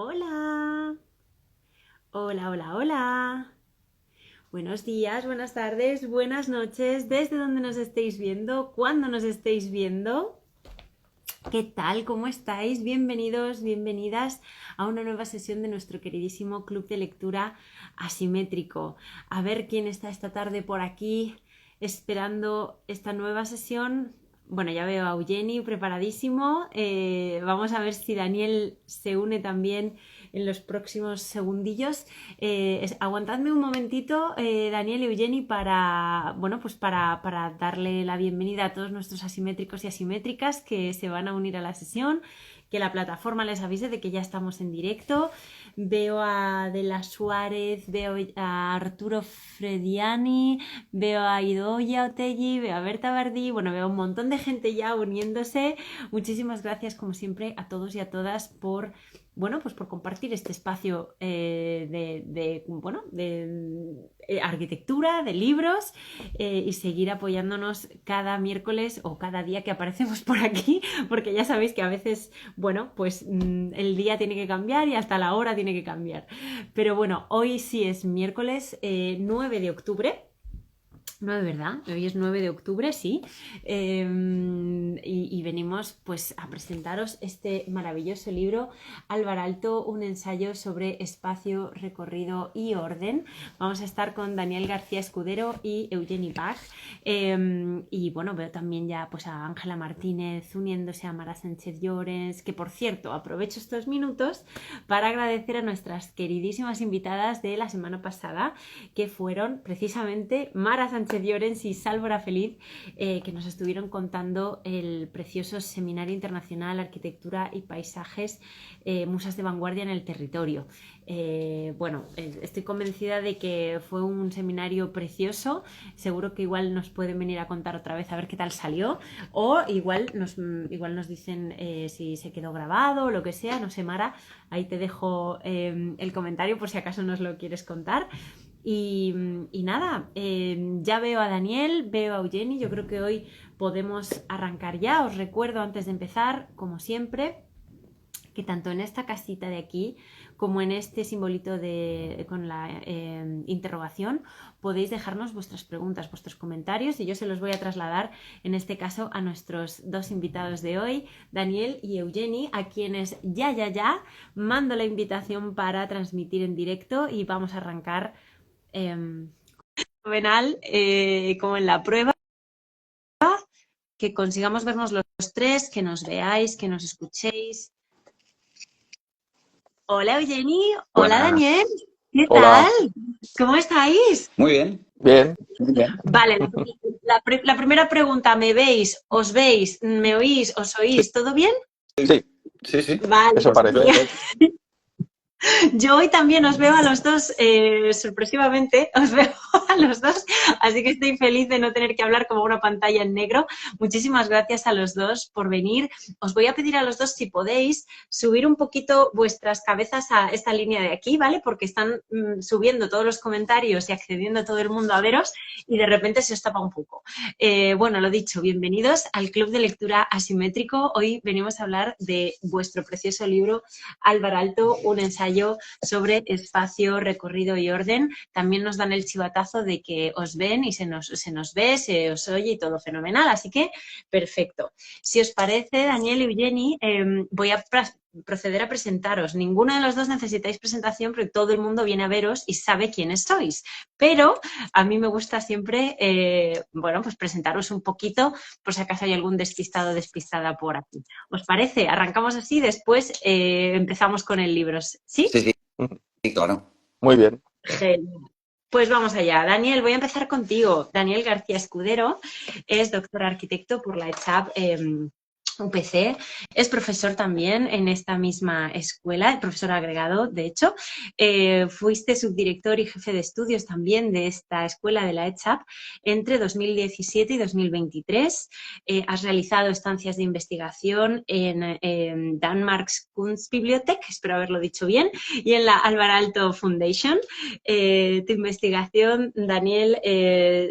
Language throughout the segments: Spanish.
Hola, hola, hola, hola. Buenos días, buenas tardes, buenas noches, desde donde nos estéis viendo, cuándo nos estéis viendo. ¿Qué tal? ¿Cómo estáis? Bienvenidos, bienvenidas a una nueva sesión de nuestro queridísimo Club de Lectura Asimétrico. A ver quién está esta tarde por aquí esperando esta nueva sesión. Bueno, ya veo a Eugeni preparadísimo. Vamos a ver si Daniel se une también en los próximos segundillos. Aguantadme un momentito, Daniel y Eugeni, bueno, pues para darle la bienvenida a todos nuestros asimétricos y asimétricas que se van a unir a la sesión, que la plataforma les avise de que ya estamos en directo. Veo a De la Suárez, veo a Arturo Frediani, veo a Idoia Otegui, veo a Berta Bardí, bueno, veo un montón de gente ya uniéndose. Muchísimas gracias, como siempre, a todos y a todas por, bueno, pues por compartir este espacio de arquitectura, de libros, y seguir apoyándonos cada miércoles o cada día que aparecemos por aquí, porque ya sabéis que a veces, bueno, pues el día tiene que cambiar y hasta la hora tiene que cambiar. Pero bueno, hoy sí es miércoles 9 de octubre. 9, ¿verdad? Hoy es 9 de octubre, sí. Y venimos pues a presentaros este maravilloso libro, Álvar Aalto, un ensayo sobre espacio, recorrido y orden. Vamos a estar con Daniel García Escudero y Eugeni Bach. Y bueno, veo también ya pues a Ángela Martínez uniéndose a Mara Sánchez Llorens, que por cierto, aprovecho estos minutos para agradecer a nuestras queridísimas invitadas de la semana pasada, que fueron precisamente Mara Sánchez Llorens y Sálvora Feliz, que nos estuvieron contando el precioso Seminario Internacional Arquitectura y Paisajes, Musas de Vanguardia en el Territorio. Estoy convencida de que fue un seminario precioso. Seguro que igual nos pueden venir a contar otra vez a ver qué tal salió, o igual nos dicen si se quedó grabado o lo que sea. No sé, Mara, ahí te dejo el comentario por si acaso nos lo quieres contar. Y nada, ya veo a Daniel, veo a Eugeni. Yo creo que hoy podemos arrancar ya. Os recuerdo antes de empezar, como siempre, que tanto en esta casita de aquí como en este simbolito con la interrogación podéis dejarnos vuestras preguntas, vuestros comentarios, y yo se los voy a trasladar en este caso a nuestros dos invitados de hoy, Daniel y Eugeni, a quienes ya mando la invitación para transmitir en directo, y vamos a arrancar fenomenal, como en la prueba, que consigamos vernos los tres, que nos veáis, que nos escuchéis. Hola Eugeni, hola Buenas. Daniel, ¿qué tal? Hola. ¿Cómo estáis? Muy bien. Bien. Muy bien. Vale, la primera pregunta, ¿me veis, os veis, me oís, os Sí, oís? ¿Todo bien? sí, Sí, sí. Vale, eso parece. genial. Yo hoy también os veo a los dos, sorpresivamente, os veo a los dos, así que estoy feliz de no tener que hablar como una pantalla en negro. Muchísimas gracias a los dos por venir. Os voy a pedir a los dos, si podéis, subir un poquito vuestras cabezas a esta línea de aquí, ¿vale? Porque están subiendo todos los comentarios y accediendo a todo el mundo a veros, y de repente se os tapa un poco. Bueno, lo dicho, bienvenidos al Club de Lectura Asimétrico. Hoy venimos a hablar de vuestro precioso libro, Álvar Aalto, un ensayo sobre espacio, recorrido y orden. También nos dan el chivatazo de que os ven y se nos ve, se os oye y todo fenomenal, así que perfecto. Si os parece, Daniel y Eugeni, voy a proceder a presentaros. Ninguno de los dos necesitáis presentación porque todo el mundo viene a veros y sabe quiénes sois, pero a mí me gusta siempre, pues presentaros un poquito por si acaso hay algún despistado o despistada por aquí. ¿Os parece? Arrancamos así, después empezamos con el libro. ¿Sí? Sí, sí, sí, claro. Muy bien. Genial. Pues vamos allá. Daniel, voy a empezar contigo. Daniel García Escudero es doctor arquitecto por la ECHAP UPC, es profesor también en esta misma escuela, profesor agregado, de hecho. Fuiste subdirector y jefe de estudios también de esta escuela de la ECHAP entre 2017 y 2023. Has realizado estancias de investigación en Danmarks Kunstbibliothek, espero haberlo dicho bien, y en la Álvar Aalto Foundation. Tu investigación, Daniel,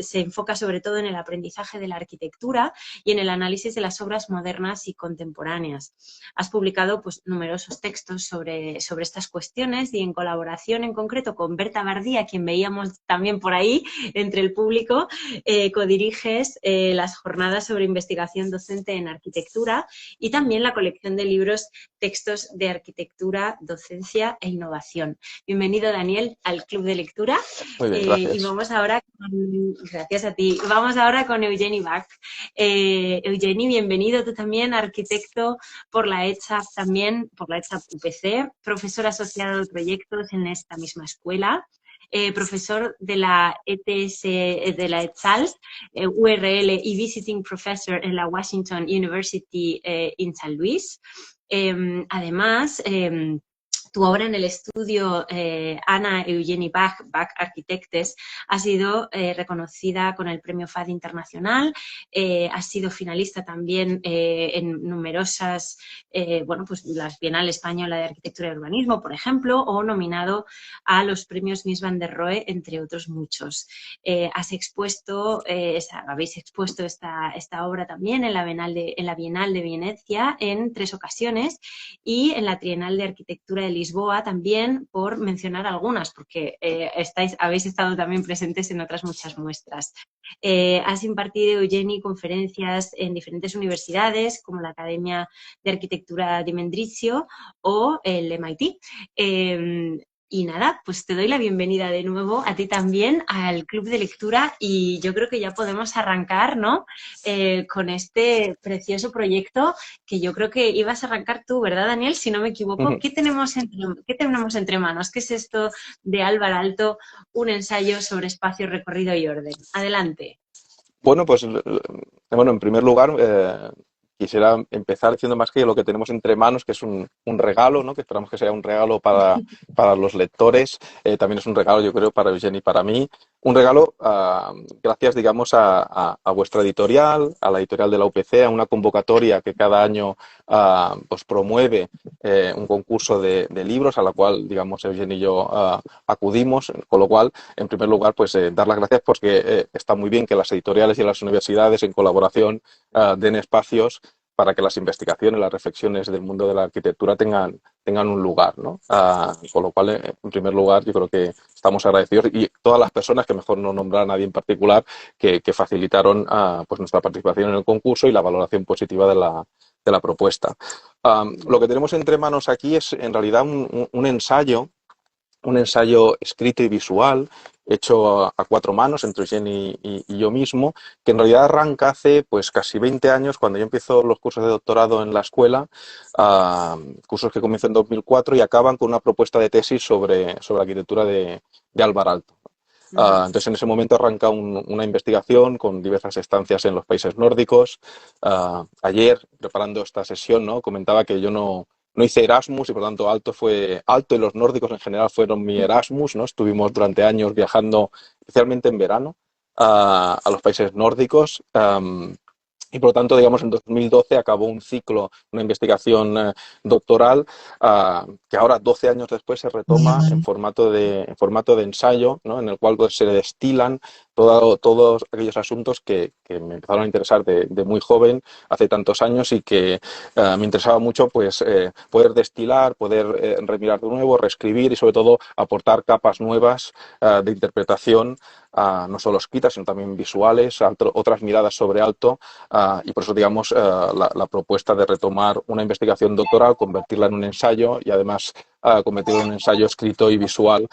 se enfoca sobre todo en el aprendizaje de la arquitectura y en el análisis de las obras modernas y contemporáneas. Has publicado pues, numerosos textos sobre estas cuestiones y en colaboración en concreto con Berta Bardí, a quien veíamos también por ahí entre el público, codiriges las jornadas sobre investigación docente en arquitectura y también la colección de libros Textos de Arquitectura, Docencia e Innovación. Bienvenido, Daniel, al Club de Lectura. Muy bien, gracias. Y vamos ahora gracias a ti. Vamos ahora con Eugeni Bach. Eugeni, bienvenido tú también, arquitecto por la ECHA, también por la ECHA UPC, profesor asociado de proyectos en esta misma escuela. Profesor de la ETS de la ETSAL, URL y Visiting Professor en la Washington University en San Luis. Además, tu obra en el estudio Anna Eugenie Bach, Bach Architectes, ha sido reconocida con el Premio FAD Internacional, ha sido finalista también en numerosas, bueno, pues las Bienal Española de Arquitectura y Urbanismo, por ejemplo, o nominado a los premios Mies van der Rohe, entre otros muchos. Habéis expuesto esta obra también en la Bienal de Venecia en 3 ocasiones y en la Trienal de Arquitectura de Lisboa también, por mencionar algunas, porque habéis estado también presentes en otras muchas muestras. Has impartido, Eugeni, conferencias en diferentes universidades, como la Academia de Arquitectura di Mendrisio o el MIT. Y nada, pues te doy la bienvenida de nuevo a ti también al Club de Lectura y yo creo que ya podemos arrancar, ¿no? Con este precioso proyecto que yo creo que ibas a arrancar tú, ¿verdad, Daniel? Si no me equivoco. ¿Qué tenemos entre manos? ¿Qué es esto de Álvaro Aalto, un ensayo sobre espacio, recorrido y orden? Adelante. Bueno, pues en primer lugar quisiera empezar diciendo más que lo que tenemos entre manos, que es un regalo, ¿no? Que esperamos que sea un regalo para los lectores. También es un regalo, yo creo, para Eugeni y para mí. Un regalo gracias, digamos, a vuestra editorial, a la editorial de la UPC, a una convocatoria que cada año pues promueve un concurso de libros a la cual, digamos, Eugeni y yo acudimos, con lo cual, en primer lugar, pues dar las gracias porque está muy bien que las editoriales y las universidades en colaboración den espacios para que las investigaciones, las reflexiones del mundo de la arquitectura tengan un lugar, ¿no? Con lo cual, en primer lugar, yo creo que estamos agradecidos y todas las personas, que mejor no nombrar a nadie en particular, que facilitaron pues nuestra participación en el concurso y la valoración positiva de la propuesta. Lo que tenemos entre manos aquí es, en realidad, un ensayo escrito y visual, hecho a 4 manos entre Eugeni y yo mismo, que en realidad arranca hace pues casi 20 años, cuando yo empiezo los cursos de doctorado en la escuela, cursos que comienzan en 2004 y acaban con una propuesta de tesis sobre arquitectura de Álvaro Aalto. Entonces, en ese momento arranca una investigación con diversas estancias en los países nórdicos. Ayer, preparando esta sesión, ¿no? Comentaba que yo no hice Erasmus y por tanto Aalto y los nórdicos en general fueron mi Erasmus, ¿no? Estuvimos durante años viajando, especialmente en verano, a los países nórdicos. Y por lo tanto, digamos, en 2012 acabó un ciclo, una investigación doctoral que ahora, 12 años después, se retoma en formato de ensayo, ¿no? En el cual pues, se destilan todos aquellos asuntos que me empezaron a interesar de muy joven, hace tantos años, y que me interesaba mucho pues, poder destilar, poder remirar de nuevo, reescribir y sobre todo aportar capas nuevas de interpretación, no solo escritas, sino también visuales, otras miradas sobre Aalto, y por eso, digamos, la propuesta de retomar una investigación doctoral, convertirla en un ensayo y además convertirlo en un ensayo escrito y visual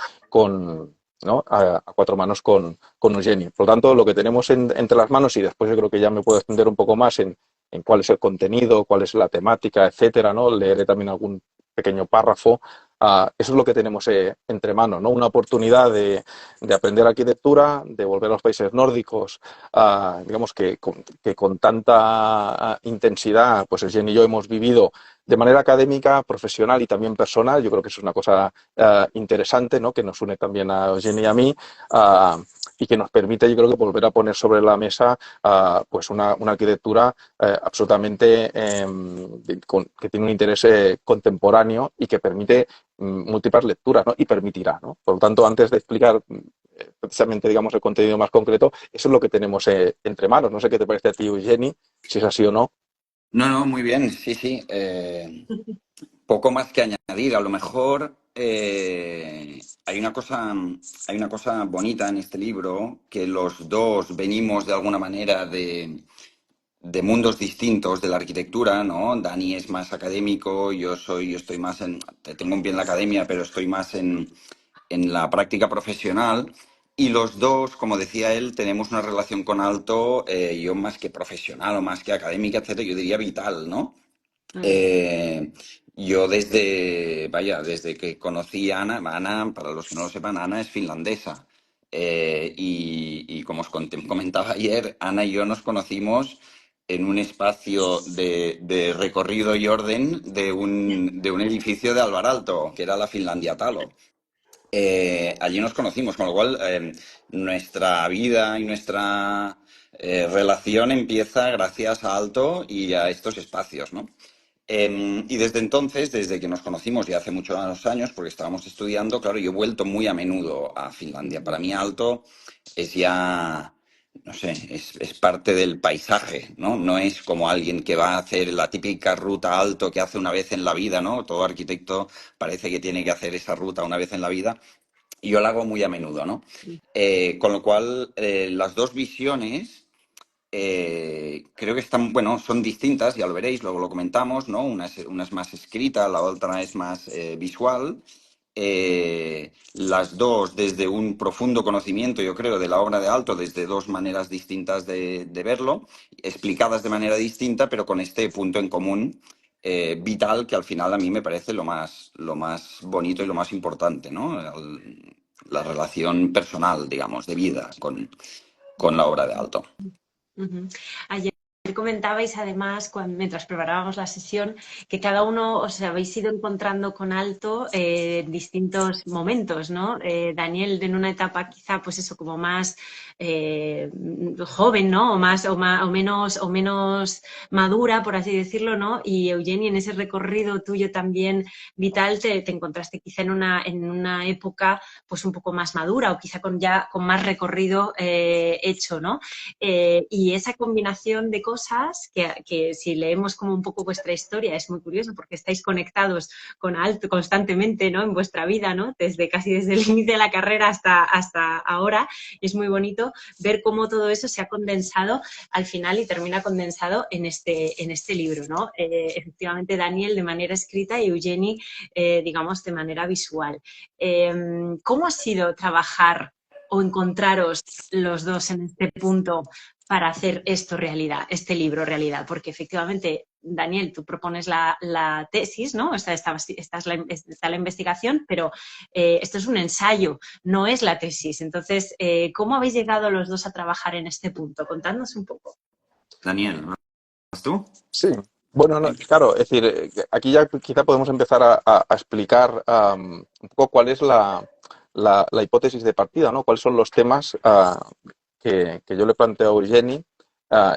¿no? a 4 manos con Eugeni. Por lo tanto, lo que tenemos entre las manos, y después yo creo que ya me puedo extender un poco más en cuál es el contenido, cuál es la temática, etcétera, ¿no? Leeré también algún pequeño párrafo. Eso es lo que tenemos entre manos, ¿no? Una oportunidad de aprender arquitectura, de volver a los países nórdicos, digamos que con tanta intensidad, pues Eugeni y yo hemos vivido de manera académica, profesional y también personal. Yo creo que eso es una cosa interesante, ¿no? Que nos une también a Eugeni y a mí, y que nos permite, yo creo, que volver a poner sobre la mesa pues una arquitectura absolutamente que tiene un interés contemporáneo y que permite múltiples lecturas, ¿no? Y permitirá, ¿no? Por lo tanto, antes de explicar precisamente, digamos, el contenido más concreto, eso es lo que tenemos entre manos. No sé qué te parece a ti, Eugeni, si es así o no. No, no, muy bien, sí, sí. Poco más que añadir. A lo mejor hay una cosa bonita en este libro, que los dos venimos de alguna manera de mundos distintos de la arquitectura, ¿no? Dani es más académico, yo estoy más tengo un pie en la academia, pero estoy más en la práctica profesional. Y los dos, como decía él, tenemos una relación con Alto, yo más que profesional o más que académica, etcétera, yo diría vital, ¿no? Mm, Eh, yo desde que conocí a Ana, para los que no lo sepan, Ana es finlandesa. Y como comentaba ayer, Ana y yo nos conocimos en un espacio de recorrido y orden de un edificio de Alvaralto, que era la Finlandia Talo. Allí nos conocimos, con lo cual nuestra vida y nuestra relación empieza gracias a Alto y a estos espacios, ¿no? Y desde entonces, desde que nos conocimos ya hace muchos años, porque estábamos estudiando, claro, yo he vuelto muy a menudo a Finlandia. Para mí Alto es ya, no sé, es parte del paisaje, ¿no? No es como alguien que va a hacer la típica ruta Alto que hace una vez en la vida, ¿no? Todo arquitecto parece que tiene que hacer esa ruta una vez en la vida. Y yo la hago muy a menudo, ¿no? Con lo cual, las dos visiones creo que están, bueno, son distintas, ya lo veréis, luego lo comentamos, ¿no? Una es más escrita, la otra es más visual. Las dos desde un profundo conocimiento, yo creo, de la obra de Alto, desde dos maneras distintas de verlo, explicadas de manera distinta, pero con este punto en común vital que al final a mí me parece lo más bonito y lo más importante, ¿no? La relación personal, digamos, de vida con la obra de Alto. ujú. Ayer comentabais además, mientras preparábamos la sesión, que cada uno os habéis ido encontrando con Alto en distintos momentos, ¿no? Daniel en una etapa quizá, pues eso, como más joven, ¿no? O menos madura, por así decirlo, ¿no? Y Eugenia, en ese recorrido tuyo también vital, te encontraste quizá en una época pues un poco más madura o quizá con más recorrido hecho, ¿no? Y esa combinación de cosas que si leemos como un poco vuestra historia es muy curioso porque estáis conectados con Alto constantemente, ¿no? En vuestra vida, ¿no? Casi desde el inicio de la carrera hasta ahora. Es muy bonito ver cómo todo eso se ha condensado al final y termina condensado en este libro, ¿no? Efectivamente, Daniel de manera escrita y Eugenie, digamos, de manera visual. ¿Cómo ha sido trabajar o encontraros los dos en este punto para hacer esto realidad, este libro realidad? Porque efectivamente, Daniel, tú propones la tesis, ¿no? Está la investigación, pero esto es un ensayo, no es la tesis. Entonces, ¿cómo habéis llegado los dos a trabajar en este punto? Contadnos un poco. Daniel, ¿vas tú? Sí, bueno, claro, es decir, aquí ya quizá podemos empezar a explicar un poco cuál es la hipótesis de partida, ¿no? Cuáles son los temas que yo le planteo a Eugeni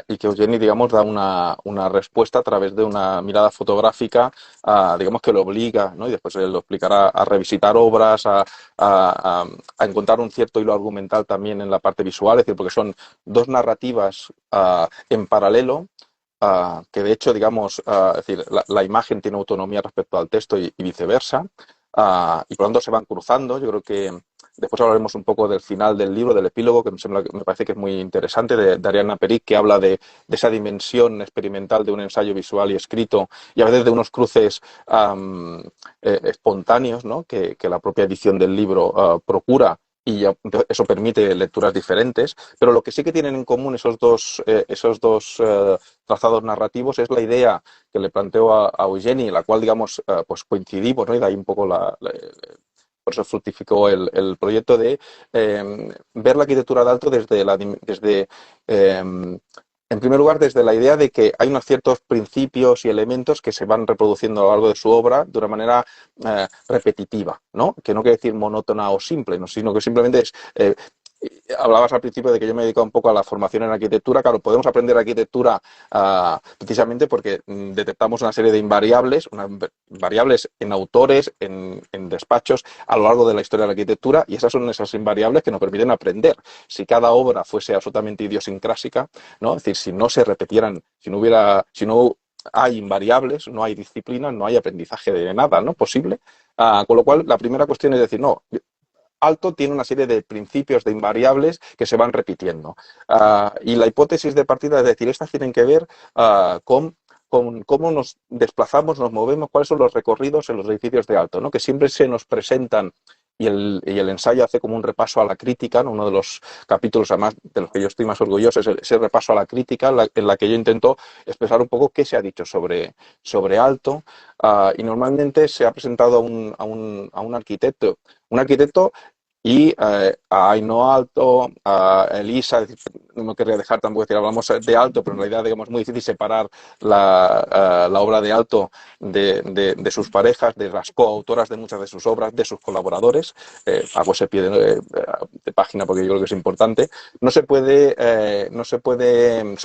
y que Eugeni, digamos, da una respuesta a través de una mirada fotográfica, digamos, que lo obliga, ¿no? Y después él lo explicará a revisitar obras, a encontrar un cierto hilo argumental también en la parte visual, es decir, porque son dos narrativas en paralelo que de hecho, digamos, es decir, la imagen tiene autonomía respecto al texto y viceversa, y por lo tanto se van cruzando. Yo creo que después hablaremos un poco del final del libro, del epílogo, que me parece que es muy interesante, de Ariadna Peric, que habla de esa dimensión experimental de un ensayo visual y escrito, y a veces de unos cruces espontáneos, ¿no? que la propia edición del libro procura, y eso permite lecturas diferentes, pero lo que sí que tienen en común esos dos trazados narrativos es la idea que le planteo a Eugeni, la cual, digamos, pues coincidimos, ¿no? Y de ahí un poco por eso fructificó el proyecto de ver la arquitectura de Alto en primer lugar, desde la idea de que hay unos ciertos principios y elementos que se van reproduciendo a lo largo de su obra de una manera repetitiva, ¿no? Que no quiere decir monótona o simple, ¿no? Sino que simplemente es hablabas al principio de que yo me he dedicado un poco a la formación en arquitectura. Claro, podemos aprender arquitectura precisamente porque detectamos una serie de variables en autores, en despachos a lo largo de la historia de la arquitectura, y esas son esas invariables que nos permiten aprender. Si cada obra fuese absolutamente idiosincrásica, ¿no? Es decir, si no se repitieran, si no hay invariables, no hay disciplina, no hay aprendizaje de nada, ¿no? Posible. Con lo cual, la primera cuestión es decir, no, alto tiene una serie de principios, de invariables que se van repitiendo. Y la hipótesis de partida es decir, estas tienen que ver con cómo nos desplazamos, nos movemos, cuáles son los recorridos en los edificios de alto, ¿no? Que siempre se nos presentan y el ensayo hace como un repaso a la crítica, ¿no? Uno de los capítulos, además, de los que yo estoy más orgulloso es ese repaso a la crítica, en la que yo intento expresar un poco qué se ha dicho sobre alto. Y normalmente se ha presentado a un arquitecto. Un arquitecto y a Ainhoa Alto, a Elisa, no me querría dejar tampoco decir, hablamos de Alto, pero en realidad digamos, es muy difícil separar la obra de Alto de sus parejas, de las coautoras de muchas de sus obras, de sus colaboradores. Hago ese pie de página porque yo creo que es importante. Se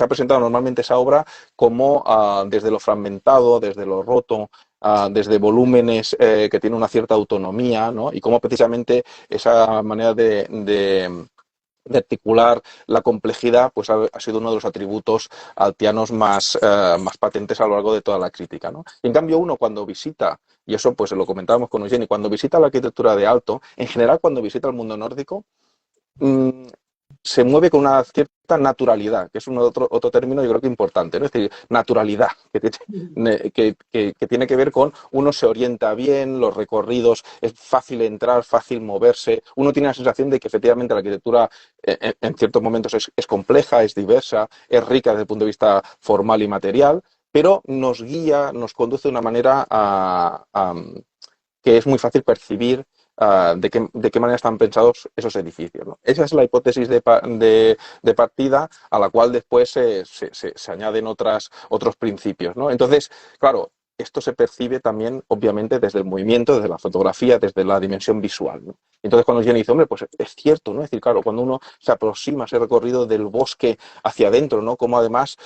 ha presentado normalmente esa obra como desde lo fragmentado, desde lo roto, desde volúmenes que tienen una cierta autonomía, ¿no? Y cómo precisamente esa manera de articular la complejidad, pues ha sido uno de los atributos altianos más patentes a lo largo de toda la crítica, ¿no? Y en cambio uno cuando visita, y eso pues lo comentábamos con Eugeni, cuando visita la arquitectura de Alto, en general cuando visita el mundo nórdico, mmm, se mueve con una cierta naturalidad, que es otro término yo creo que importante, ¿no? Es decir, naturalidad, que tiene que ver con uno se orienta bien, los recorridos, es fácil entrar, fácil moverse, uno tiene la sensación de que efectivamente la arquitectura en ciertos momentos es compleja, es diversa, es rica desde el punto de vista formal y material, pero nos guía, nos conduce de una manera que es muy fácil percibir de qué manera están pensados esos edificios, ¿no? Esa es la hipótesis de partida a la cual después se añaden otros principios, ¿no? Entonces, claro, esto se percibe también, obviamente, desde el movimiento, desde la fotografía, desde la dimensión visual, ¿no? Entonces, cuando Jenny dice, hombre, pues es cierto, ¿no? Es decir, claro, cuando uno se aproxima a ese recorrido del bosque hacia adentro, ¿no? Como además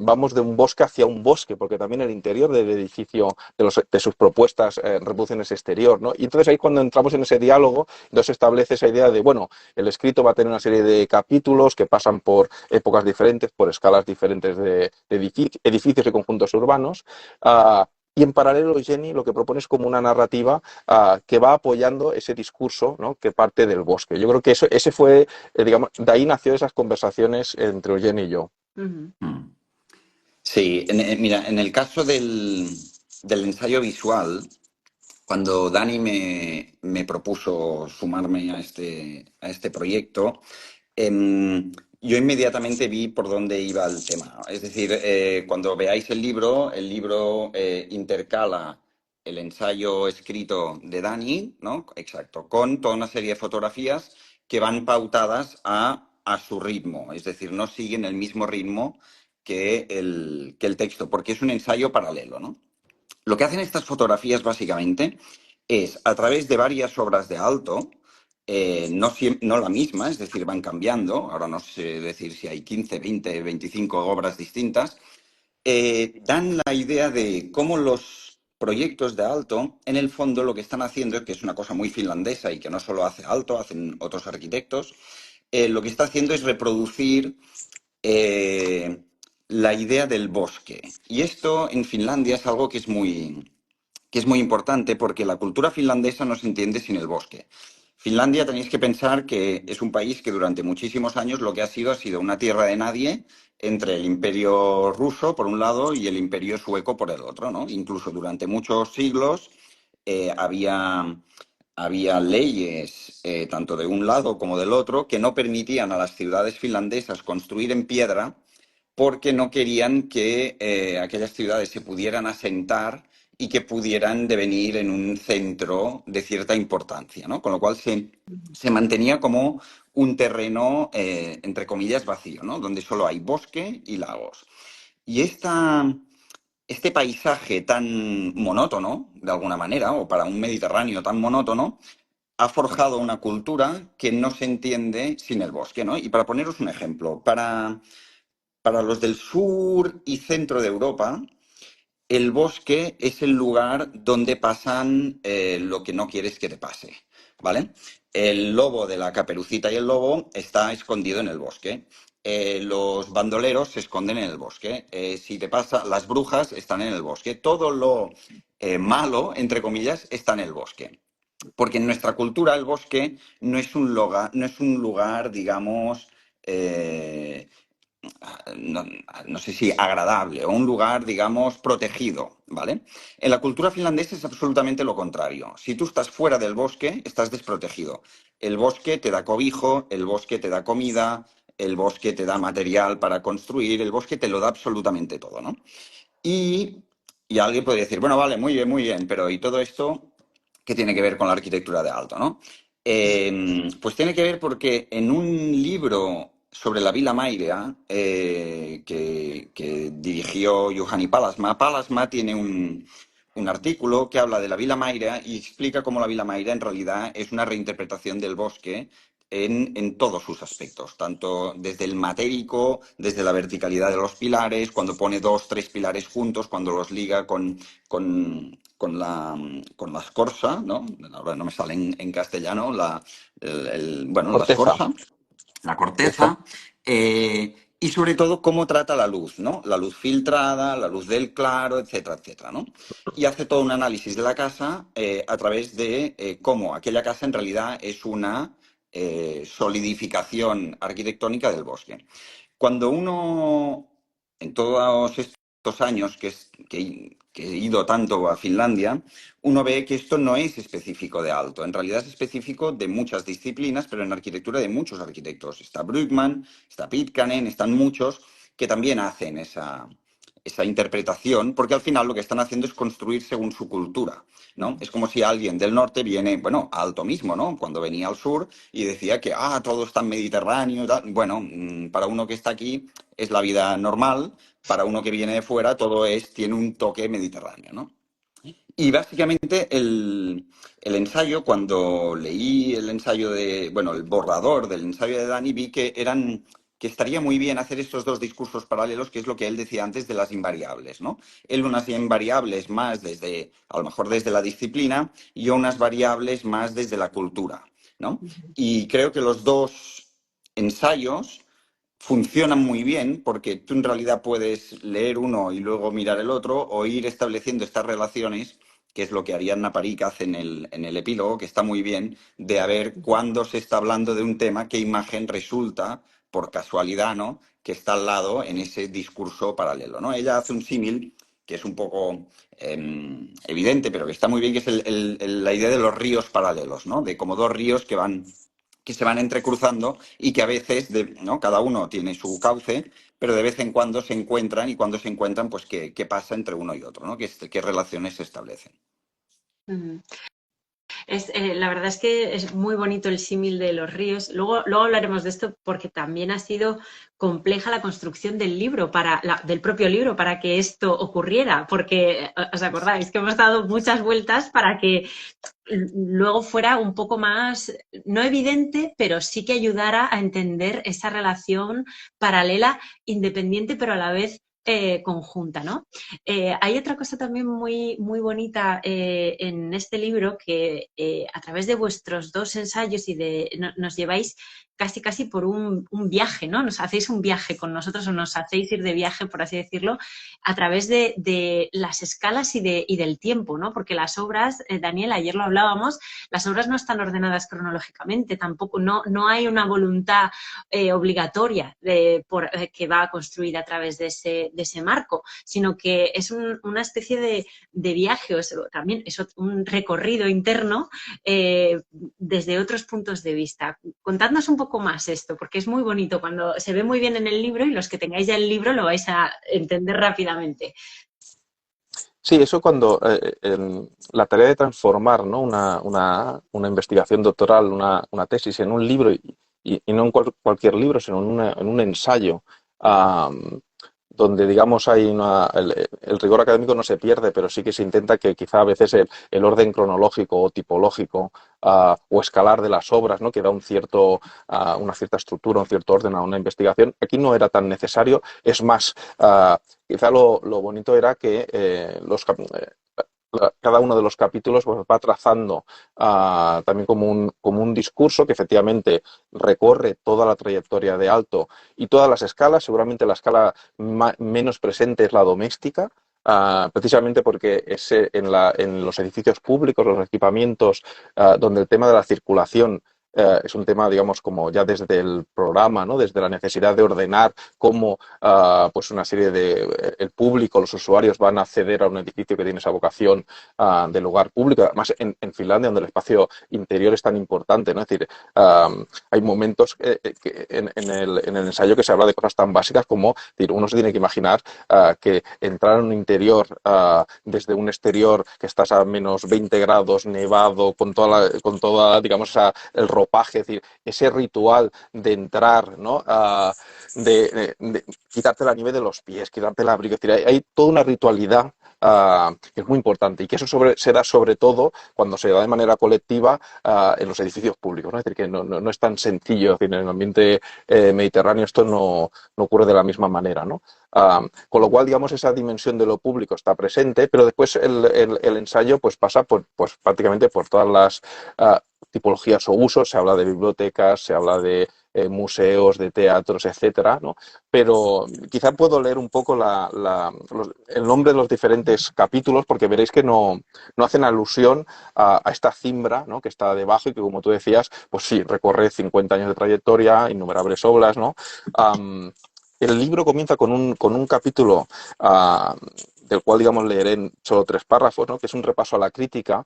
vamos de un bosque hacia un bosque, porque también el interior del edificio, de sus propuestas, reproducen ese exterior, ¿no? Y entonces ahí cuando entramos en ese diálogo, entonces se establece esa idea de, bueno, el escrito va a tener una serie de capítulos que pasan por épocas diferentes, por escalas diferentes de edificios y conjuntos urbanos. Y en paralelo, Jenny lo que propone es como una narrativa que va apoyando ese discurso, ¿no? Que parte del bosque. Yo creo que ese fue, digamos, de ahí nació esas conversaciones entre Jenny y yo. Ujú. Sí, mira, en el caso del ensayo visual, cuando Dani me propuso sumarme a este proyecto, yo inmediatamente vi por dónde iba el tema. Es decir, cuando veáis el libro intercala el ensayo escrito de Dani, ¿no? Exacto, con toda una serie de fotografías que van pautadas a su ritmo. Es decir, no siguen el mismo ritmo que el texto, porque es un ensayo paralelo, ¿no? Lo que hacen estas fotografías básicamente es, a través de varias obras de Alto, no la misma, es decir, van cambiando, ahora no sé decir si hay 15, 20, 25 obras distintas, dan la idea de cómo los proyectos de Alto, en el fondo lo que están haciendo, que es una cosa muy finlandesa y que no solo hace Alto, hacen otros arquitectos, lo que está haciendo es reproducir eh, la idea del bosque. Y esto en Finlandia es algo que es muy importante porque la cultura finlandesa no se entiende sin el bosque. Finlandia tenéis que pensar que es un país que durante muchísimos años lo que ha sido una tierra de nadie entre el imperio ruso por un lado y el imperio sueco por el otro, ¿no? Incluso durante muchos siglos había leyes, tanto de un lado como del otro, que no permitían a las ciudades finlandesas construir en piedra porque no querían que aquellas ciudades se pudieran asentar y que pudieran devenir en un centro de cierta importancia, ¿no? Con lo cual se mantenía como un terreno, entre comillas, vacío, ¿no? Donde solo hay bosque y lagos. Y este paisaje tan monótono, de alguna manera, o para un Mediterráneo tan monótono, ha forjado una cultura que no se entiende sin el bosque, ¿no? Y para poneros un ejemplo, para los del sur y centro de Europa, el bosque es el lugar donde pasan lo que no quieres que te pase, ¿vale? El lobo de la Caperucita y el lobo está escondido en el bosque. los bandoleros se esconden en el bosque. Si te pasa, las brujas están en el bosque. Todo lo malo, entre comillas, está en el bosque. Porque en nuestra cultura el bosque no es un lugar, digamos, eh, no, no sé si agradable, o un lugar, digamos, protegido, ¿vale? En la cultura finlandesa es absolutamente lo contrario. Si tú estás fuera del bosque, estás desprotegido. El bosque te da cobijo, el bosque te da comida, el bosque te da material para construir, el bosque te lo da absolutamente todo, ¿no? Y, y alguien podría decir, bueno, vale, muy bien, pero ¿y todo esto qué tiene que ver con la arquitectura de Aalto, ¿no? Pues tiene que ver porque en un libro sobre la Villa Mairea que dirigió Juhani Palasma, Palasma tiene un artículo que habla de la Villa Mairea y explica cómo la Villa Mairea en realidad es una reinterpretación del bosque en todos sus aspectos, tanto desde el matérico, desde la verticalidad de los pilares, cuando pone dos, tres pilares juntos, cuando los liga con la escorza, ¿no? Ahora no me sale en castellano, bueno, la Corteza, escorza, la corteza. corteza, y sobre todo cómo trata la luz, ¿no? La luz filtrada, la luz del claro, etcétera, etcétera, ¿no? Y hace todo un análisis de la casa a través de cómo aquella casa en realidad es una solidificación arquitectónica del bosque. Cuando uno, en todos estos años que he ido tanto a Finlandia, uno ve que esto no es específico de Aalto. En realidad es específico de muchas disciplinas, pero en arquitectura de muchos arquitectos. Está Brugman, está Pitcanen, están muchos que también hacen esa interpretación, porque al final lo que están haciendo es construir según su cultura, ¿no? Es como si alguien del norte viene, bueno, a Aalto mismo, ¿no? Cuando venía al sur y decía que, todo está en Mediterráneo, tal. Bueno, para uno que está aquí es la vida normal, para uno que viene de fuera todo tiene un toque mediterráneo, ¿no? Y básicamente el ensayo, cuando leí el ensayo bueno, el borrador del ensayo de Dani, vi que estaría muy bien hacer estos dos discursos paralelos, que es lo que él decía antes de las invariables, ¿no? Él unas invariables más a lo mejor desde la disciplina, y yo unas variables más desde la cultura, ¿no? Y creo que los dos ensayos funcionan muy bien porque tú en realidad puedes leer uno y luego mirar el otro o ir estableciendo estas relaciones, que es lo que Ariadna Parik hace en el epílogo, que está muy bien, de a ver cuándo se está hablando de un tema, qué imagen resulta, por casualidad, ¿no?, que está al lado en ese discurso paralelo, ¿no? Ella hace un símil que es un poco evidente, pero que está muy bien, que es la idea de los ríos paralelos, ¿no? De como dos ríos que se van entrecruzando y que a veces, ¿no?, cada uno tiene su cauce, pero de vez en cuando se encuentran, y cuando se encuentran, pues qué pasa entre uno y otro, ¿no? ¿Qué relaciones se establecen? La verdad es que es muy bonito el símil de los ríos. Luego hablaremos de esto porque también ha sido compleja la construcción del libro, del propio libro, para que esto ocurriera, porque os acordáis que hemos dado muchas vueltas para que luego fuera un poco más, no evidente, pero sí que ayudara a entender esa relación paralela, independiente, pero a la vez conjunta, ¿no? Hay otra cosa también muy, muy bonita en este libro, que a través de vuestros dos ensayos nos lleváis casi por un viaje, ¿no? Nos hacéis un viaje con nosotros, o nos hacéis ir de viaje, por así decirlo, a través de las escalas y del tiempo, ¿no? Porque las obras, Daniel, ayer lo hablábamos, las obras no están ordenadas cronológicamente, tampoco, no hay una voluntad obligatoria que va a construir a través de ese marco, sino que es una especie de viaje, o también es un recorrido interno desde otros puntos de vista. Contadnos un poco más esto, porque es muy bonito, cuando se ve muy bien en el libro, y los que tengáis ya el libro lo vais a entender rápidamente. Sí, eso cuando la tarea de transformar, ¿no?, una investigación doctoral, una tesis en un libro, y no en cualquier libro, sino en un ensayo, donde, digamos, el rigor académico no se pierde, pero sí que se intenta que quizá a veces el orden cronológico o tipológico o escalar de las obras, ¿no?, que da una cierta estructura, un cierto orden a una investigación, aquí no era tan necesario. Es más, quizá lo bonito era que cada uno de los capítulos pues, va trazando también como un discurso que efectivamente recorre toda la trayectoria de Aalto y todas las escalas. Seguramente la escala menos presente es la doméstica, precisamente porque es en los edificios públicos, los equipamientos, donde el tema de la circulación es un tema, digamos, como ya desde el programa, ¿no? Desde la necesidad de ordenar cómo pues una serie de el público, los usuarios van a acceder a un edificio que tiene esa vocación de lugar público. Además, en Finlandia, donde el espacio interior es tan importante, ¿no? Es decir, hay momentos en el ensayo que se habla de cosas tan básicas como, decir, uno se tiene que imaginar que entrar en un interior desde un exterior que estás a menos 20 grados, nevado, con toda digamos, el ropaje, es decir, ese ritual de entrar, ¿no? De quitarte la nieve de los pies, quitarte el abrigo, es decir, hay toda una ritualidad que es muy importante y que eso se da sobre todo cuando se da de manera colectiva en los edificios públicos, ¿no? Es decir, que no es tan sencillo, es decir, en el ambiente mediterráneo esto no ocurre de la misma manera, ¿no? Con lo cual, digamos, esa dimensión de lo público está presente, pero después el ensayo pues, pasa pues, prácticamente por todas las tipologías o usos. Se habla de bibliotecas, se habla de museos, de teatros, etcétera, ¿no? Pero quizá puedo leer un poco el nombre de los diferentes capítulos porque veréis que no hacen alusión a esta cimbra, ¿no? Que está debajo y que, como tú decías, pues sí, recorre 50 años de trayectoria, innumerables obras, ¿no? El libro comienza con un capítulo del cual, digamos, leeré en solo 3 párrafos, ¿no? Que es un repaso a la crítica.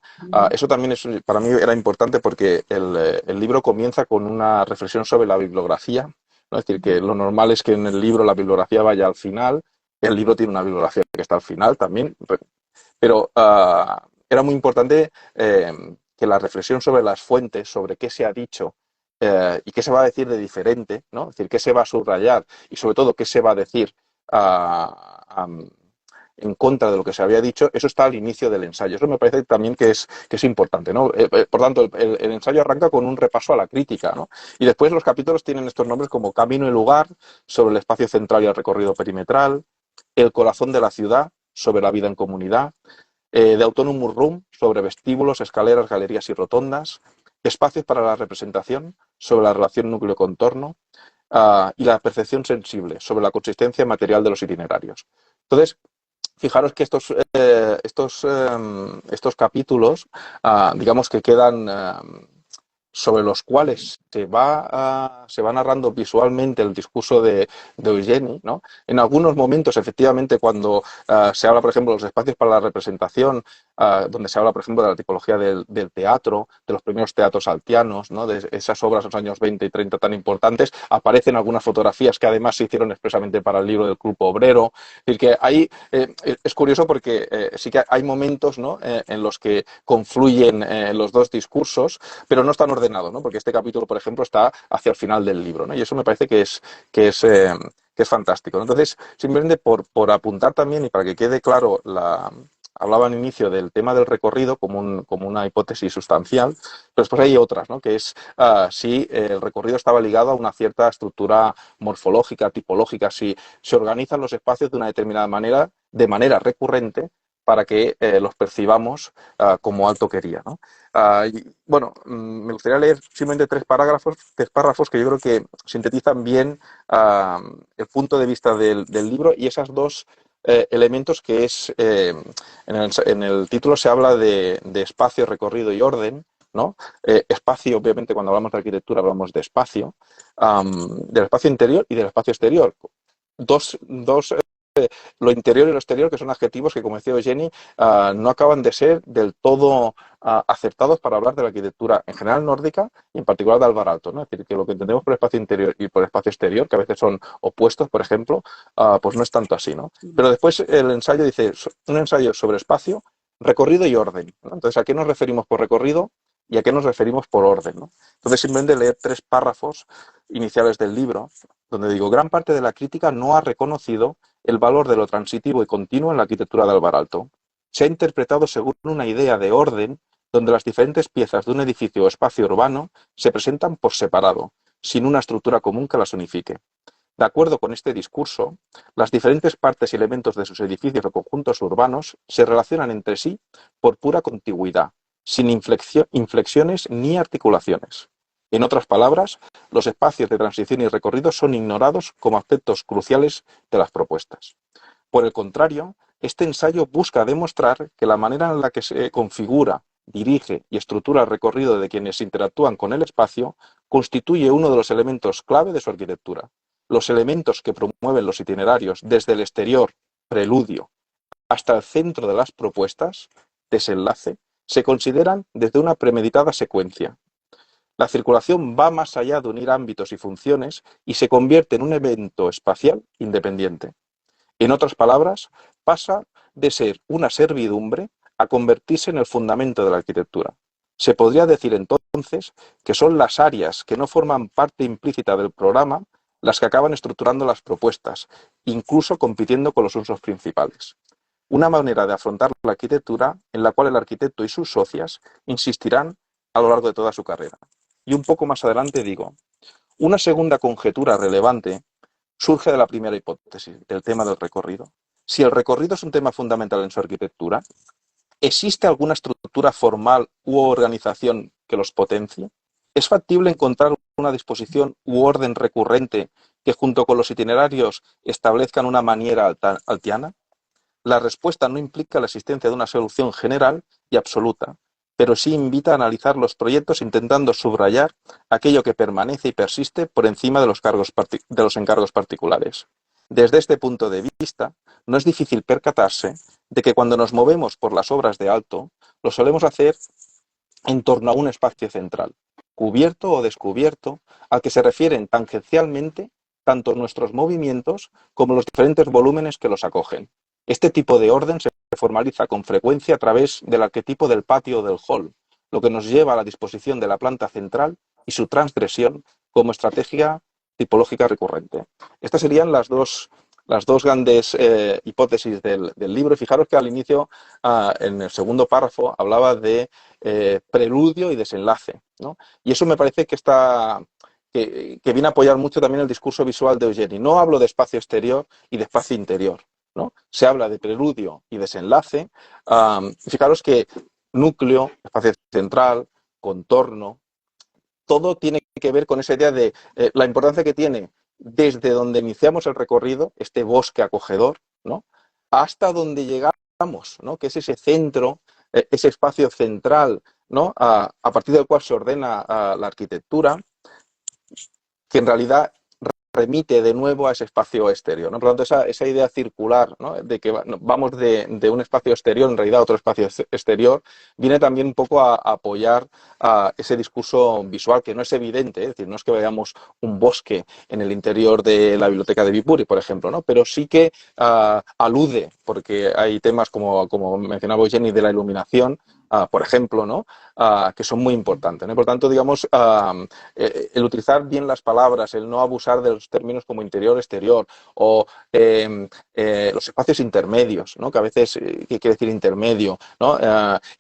Eso también para mí era importante porque el libro comienza con una reflexión sobre la bibliografía, ¿no? Es decir, que lo normal es que en el libro la bibliografía vaya al final. El libro tiene una bibliografía que está al final también, pero era muy importante que la reflexión sobre las fuentes, sobre qué se ha dicho y qué se va a decir de diferente, ¿no? Es decir, qué se va a subrayar y sobre todo qué se va a decir en contra de lo que se había dicho, eso está al inicio del ensayo. Eso me parece también que es importante, ¿no? Por tanto, el ensayo arranca con un repaso a la crítica, ¿no? Y después los capítulos tienen estos nombres como Camino y lugar, sobre el espacio central y el recorrido perimetral, El corazón de la ciudad, sobre la vida en comunidad, de Autonomous Room, sobre vestíbulos, escaleras, galerías y rotondas, Espacios para la representación, sobre la relación núcleo-contorno, y la percepción sensible, sobre la consistencia material de los itinerarios. Entonces, fijaros que estos capítulos, digamos que quedan sobre los cuales se va narrando visualmente el discurso de Eugeni, ¿no? En algunos momentos, efectivamente, cuando se habla, por ejemplo, de los espacios para la representación, donde se habla, por ejemplo, de la tipología del teatro, de los primeros teatros altianos, ¿no? De esas obras de los años 20 y 30 tan importantes, aparecen algunas fotografías que además se hicieron expresamente para el libro del Club Obrero. Es decir, que ahí es curioso porque sí que hay momentos, ¿no? En los que confluyen los dos discursos, pero no están ordenados, ¿no? Porque este capítulo, por ejemplo, está hacia el final del libro, ¿no? Y eso me parece que es fantástico, ¿no? Entonces, simplemente por apuntar también y para que quede claro hablaba al inicio del tema del recorrido como una hipótesis sustancial, pero después hay otras, ¿no? Que es si el recorrido estaba ligado a una cierta estructura morfológica, tipológica, si se organizan los espacios de una determinada manera, de manera recurrente, para que los percibamos como Aalto quería, ¿no? Bueno, me gustaría leer simplemente 3 párrafos que yo creo que sintetizan bien el punto de vista del libro y esas dos elementos que es, en el título se habla de espacio, recorrido y orden, ¿no? Espacio, obviamente, cuando hablamos de arquitectura hablamos de espacio, del espacio interior y del espacio exterior. Dos lo interior y lo exterior, que son adjetivos que, como decía Eugeni, no acaban de ser del todo acertados para hablar de la arquitectura en general nórdica y en particular de Alvar Aalto, ¿no? Es decir, que lo que entendemos por espacio interior y por espacio exterior, que a veces son opuestos, por ejemplo, pues no es tanto así, ¿no? Pero después el ensayo dice, un ensayo sobre espacio, recorrido y orden, ¿no? Entonces, ¿a qué nos referimos por recorrido y a qué nos referimos por orden, ¿no? Entonces, simplemente leer 3 párrafos iniciales del libro, donde digo, gran parte de la crítica no ha reconocido el valor de lo transitivo y continuo en la arquitectura de Alvar Aalto. Se ha interpretado según una idea de orden donde las diferentes piezas de un edificio o espacio urbano se presentan por separado, sin una estructura común que las unifique. De acuerdo con este discurso, las diferentes partes y elementos de sus edificios o conjuntos urbanos se relacionan entre sí por pura contigüidad, sin inflexiones ni articulaciones. En otras palabras, los espacios de transición y recorrido son ignorados como aspectos cruciales de las propuestas. Por el contrario, este ensayo busca demostrar que la manera en la que se configura, dirige y estructura el recorrido de quienes interactúan con el espacio constituye uno de los elementos clave de su arquitectura. Los elementos que promueven los itinerarios desde el exterior, preludio, hasta el centro de las propuestas, desenlace, se consideran desde una premeditada secuencia. La circulación va más allá de unir ámbitos y funciones y se convierte en un evento espacial independiente. En otras palabras, pasa de ser una servidumbre a convertirse en el fundamento de la arquitectura. Se podría decir entonces que son las áreas que no forman parte implícita del programa las que acaban estructurando las propuestas, incluso compitiendo con los usos principales. Una manera de afrontar la arquitectura en la cual el arquitecto y sus socias insistirán a lo largo de toda su carrera. Y un poco más adelante digo, una segunda conjetura relevante surge de la primera hipótesis, del tema del recorrido. Si el recorrido es un tema fundamental en su arquitectura, ¿existe alguna estructura formal u organización que los potencie? ¿Es factible encontrar una disposición u orden recurrente que junto con los itinerarios establezcan una maniera altiana? La respuesta no implica la existencia de una solución general y absoluta, pero sí invita a analizar los proyectos intentando subrayar aquello que permanece y persiste por encima de los encargos particulares. Desde este punto de vista, no es difícil percatarse de que cuando nos movemos por las obras de Aalto, lo solemos hacer en torno a un espacio central, cubierto o descubierto, al que se refieren tangencialmente tanto nuestros movimientos como los diferentes volúmenes que los acogen. Este tipo de orden se formaliza con frecuencia a través del arquetipo del patio o del hall, lo que nos lleva a la disposición de la planta central y su transgresión como estrategia tipológica recurrente. Estas serían las dos grandes hipótesis del libro. Y fijaros que al inicio, en el segundo párrafo, hablaba de preludio y desenlace, ¿no? Y eso me parece que viene a apoyar mucho también el discurso visual de Eugeni. No hablo de espacio exterior y de espacio interior, ¿no? Se habla de preludio y desenlace. Fijaros que núcleo, espacio central, contorno, todo tiene que ver con esa idea de la importancia que tiene desde donde iniciamos el recorrido, este bosque acogedor, ¿no? Hasta donde llegamos, ¿no? Que es ese centro, ese espacio central, ¿no? A partir del cual se ordena la arquitectura, que en realidad remite de nuevo a ese espacio exterior, ¿no? Por lo tanto, esa idea circular, ¿no? De que vamos de un espacio exterior en realidad a otro espacio exterior, viene también un poco a apoyar a ese discurso visual que no es evidente, es decir, no es que veamos un bosque en el interior de la biblioteca de Viipuri, por ejemplo, ¿no? Pero sí que alude, porque hay temas como mencionaba Eugeni de la iluminación, por ejemplo, ¿no? Que son muy importantes, ¿no? Por tanto, digamos, el utilizar bien las palabras, el no abusar de los términos como interior-exterior o los espacios intermedios, ¿no? Que a veces, ¿qué quiere decir intermedio? ¿No?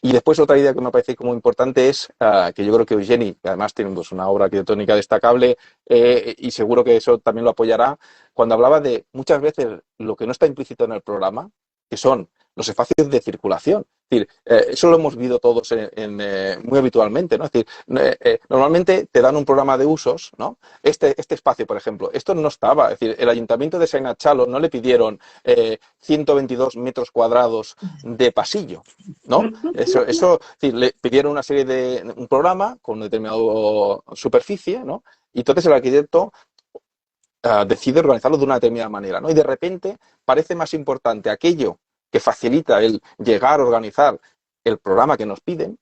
Y después otra idea que me parece como importante es que yo creo que Eugeni, que además tiene pues, una obra arquitectónica destacable y seguro que eso también lo apoyará, cuando hablaba de muchas veces lo que no está implícito en el programa, que son los espacios de circulación. Es decir, eso lo hemos vivido todos muy habitualmente, ¿no? Es decir, normalmente te dan un programa de usos, ¿no? Este espacio, por ejemplo, esto no estaba. Es decir, el ayuntamiento de Sainachalo no le pidieron 122 metros cuadrados de pasillo, ¿no? Eso es decir, le pidieron un programa con determinada superficie, ¿no? Y entonces el arquitecto decide organizarlo de una determinada manera, ¿no? Y de repente parece más importante aquello que facilita el llegar a organizar el programa que nos piden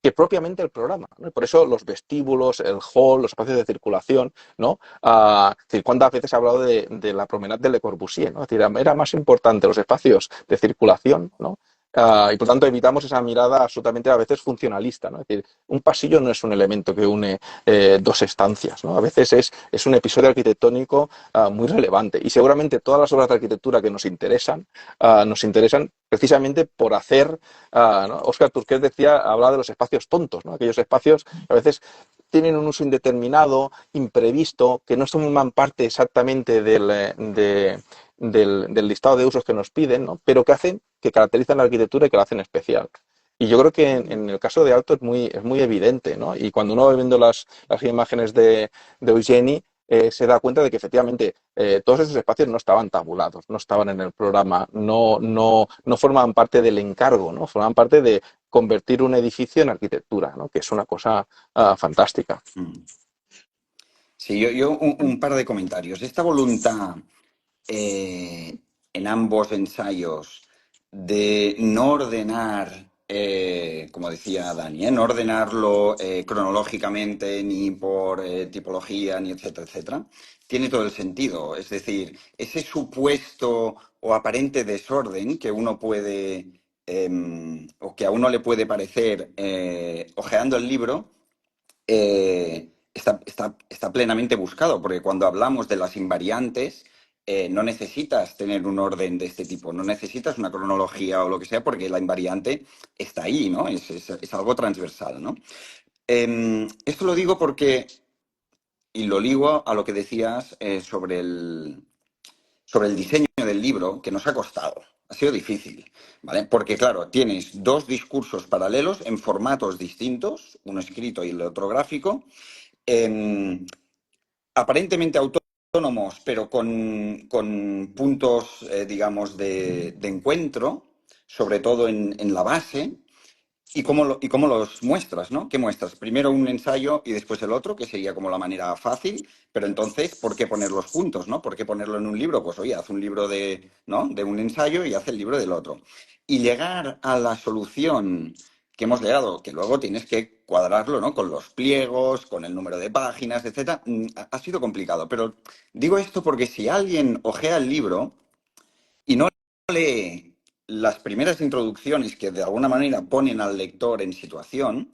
que propiamente el programa, ¿no? Y por eso los vestíbulos, el hall, los espacios de circulación, ¿no? Es decir, ¿cuántas veces he hablado de la promenade de Le Corbusier, ¿no? Es decir, era más importante los espacios de circulación, ¿no? Y por tanto evitamos esa mirada absolutamente a veces funcionalista, ¿no? Es decir, un pasillo no es un elemento que une dos estancias, ¿no? A veces es un episodio arquitectónico muy relevante y seguramente todas las obras de arquitectura que nos interesan precisamente por hacer, ¿no? Óscar Turquet hablaba de los espacios tontos, ¿no? Aquellos espacios que a veces tienen un uso indeterminado, imprevisto, que no forman parte exactamente del listado de usos que nos piden, ¿no? Pero que caracterizan la arquitectura y que la hacen especial. Y yo creo que en el caso de Alto es muy evidente, ¿no? Y cuando uno va viendo las imágenes de Eugeni, se da cuenta de que efectivamente todos esos espacios no estaban tabulados, no estaban en el programa, no formaban parte del encargo, ¿no? Formaban parte de convertir un edificio en arquitectura, ¿no? Que es una cosa fantástica. Sí, yo un par de comentarios. Esta voluntad eh, en ambos ensayos de no ordenar, como decía Dani, no ordenarlo cronológicamente ni por tipología, ni etcétera, etcétera, tiene todo el sentido. Es decir, ese supuesto o aparente desorden que uno puede, o que a uno le puede parecer hojeando el libro, está plenamente buscado, porque cuando hablamos de las invariantes, no necesitas tener un orden de este tipo, no necesitas una cronología o lo que sea, porque la invariante está ahí, ¿no? Es algo transversal, ¿no? Esto lo digo porque, y lo ligo a lo que decías sobre el diseño del libro, que nos ha costado. Ha sido difícil, ¿vale? Porque, claro, tienes dos discursos paralelos en formatos distintos, uno escrito y el otro gráfico, aparentemente autónomos, pero con puntos, digamos, de encuentro, sobre todo en la base. Y cómo los muestras, ¿no? ¿Qué muestras? Primero un ensayo y después el otro, que sería como la manera fácil, pero entonces, ¿por qué ponerlos juntos, no? ¿Por qué ponerlo en un libro? Pues oye, haz un libro ¿no? de un ensayo y haz el libro del otro. Y llegar a la solución que hemos llegado, que luego tienes que cuadrarlo, ¿no? Con los pliegos, con el número de páginas, etcétera, ha sido complicado. Pero digo esto porque si alguien ojea el libro y no lee las primeras introducciones que de alguna manera ponen al lector en situación,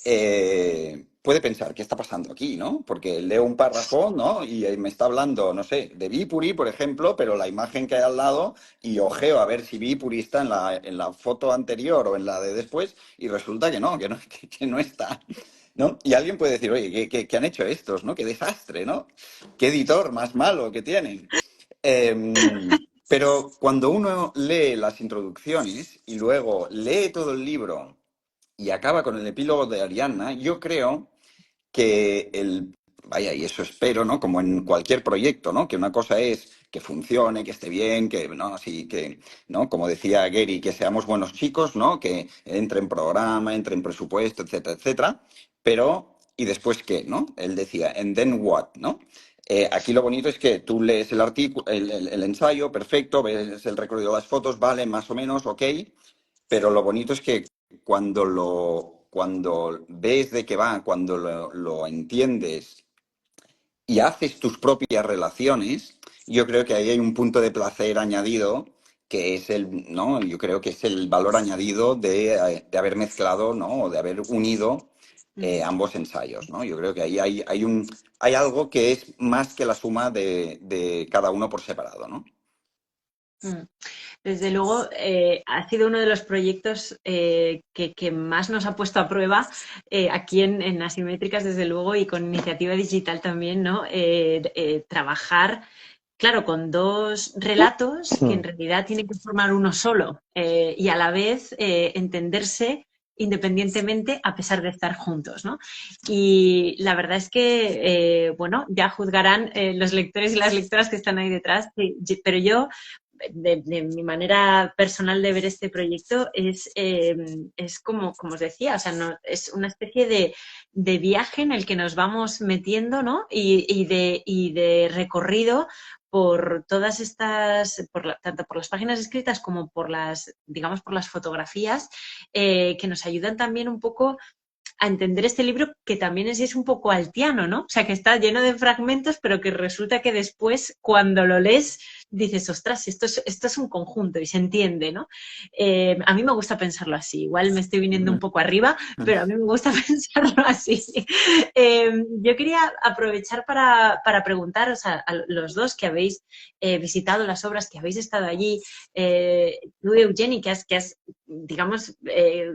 puede pensar, ¿qué está pasando aquí, no? Porque leo un párrafo, ¿no? Y me está hablando, no sé, de Viipuri, por ejemplo, pero la imagen que hay al lado, y ojeo a ver si Viipuri está en la foto anterior o en la de después, y resulta que no, que no está, ¿no? Y alguien puede decir, oye, ¿qué han hecho estos, no? ¡Qué desastre!, ¿no? ¡Qué editor más malo que tienen! Pero cuando uno lee las introducciones y luego lee todo el libro y acaba con el epílogo de Arianna, yo creo que vaya, y eso espero, ¿no? Como en cualquier proyecto, ¿no? Que una cosa es que funcione, que esté bien, que, ¿no? Así que, ¿no? Como decía Gary, que seamos buenos chicos, ¿no? Que entre en programa, entre en presupuesto, etcétera, etcétera. Pero, ¿y después qué, no? Él decía, and then what, ¿no? Aquí lo bonito es que tú lees el artículo, el ensayo, perfecto, ves el recorrido de las fotos, vale, más o menos, ok, pero lo bonito es que cuando ves de qué va, cuando lo entiendes y haces tus propias relaciones, yo creo que ahí hay un punto de placer añadido que es ¿no? Yo creo que es el valor añadido de haber mezclado, ¿no? O de haber unido ambos ensayos, ¿no? Yo creo que ahí hay algo que es más que la suma de cada uno por separado, ¿no? Desde luego, ha sido uno de los proyectos que más nos ha puesto a prueba aquí en Asimétricas, desde luego, y con Iniciativa Digital también, ¿no? Trabajar, claro, con dos relatos que en realidad tienen que formar uno solo y a la vez entenderse independientemente a pesar de estar juntos, ¿no? Y la verdad es que, bueno, ya juzgarán los lectores y las lectoras que están ahí detrás, pero yo de mi manera personal de ver este proyecto es como os decía, o sea, no, es una especie de viaje en el que nos vamos metiendo, ¿no? Y de recorrido por todas estas, tanto por las páginas escritas como por las, digamos, por las fotografías, que nos ayudan también un poco a entender este libro que también es un poco altiano, ¿no? O sea, que está lleno de fragmentos, pero que resulta que después, cuando lo lees dices, ostras, esto es un conjunto y se entiende, ¿no? A mí me gusta pensarlo así. Igual me estoy viniendo un poco arriba, pero a mí me gusta pensarlo así. Yo quería aprovechar para preguntaros a los dos que habéis visitado las obras, que habéis estado allí, tú, Eugeni, que has digamos,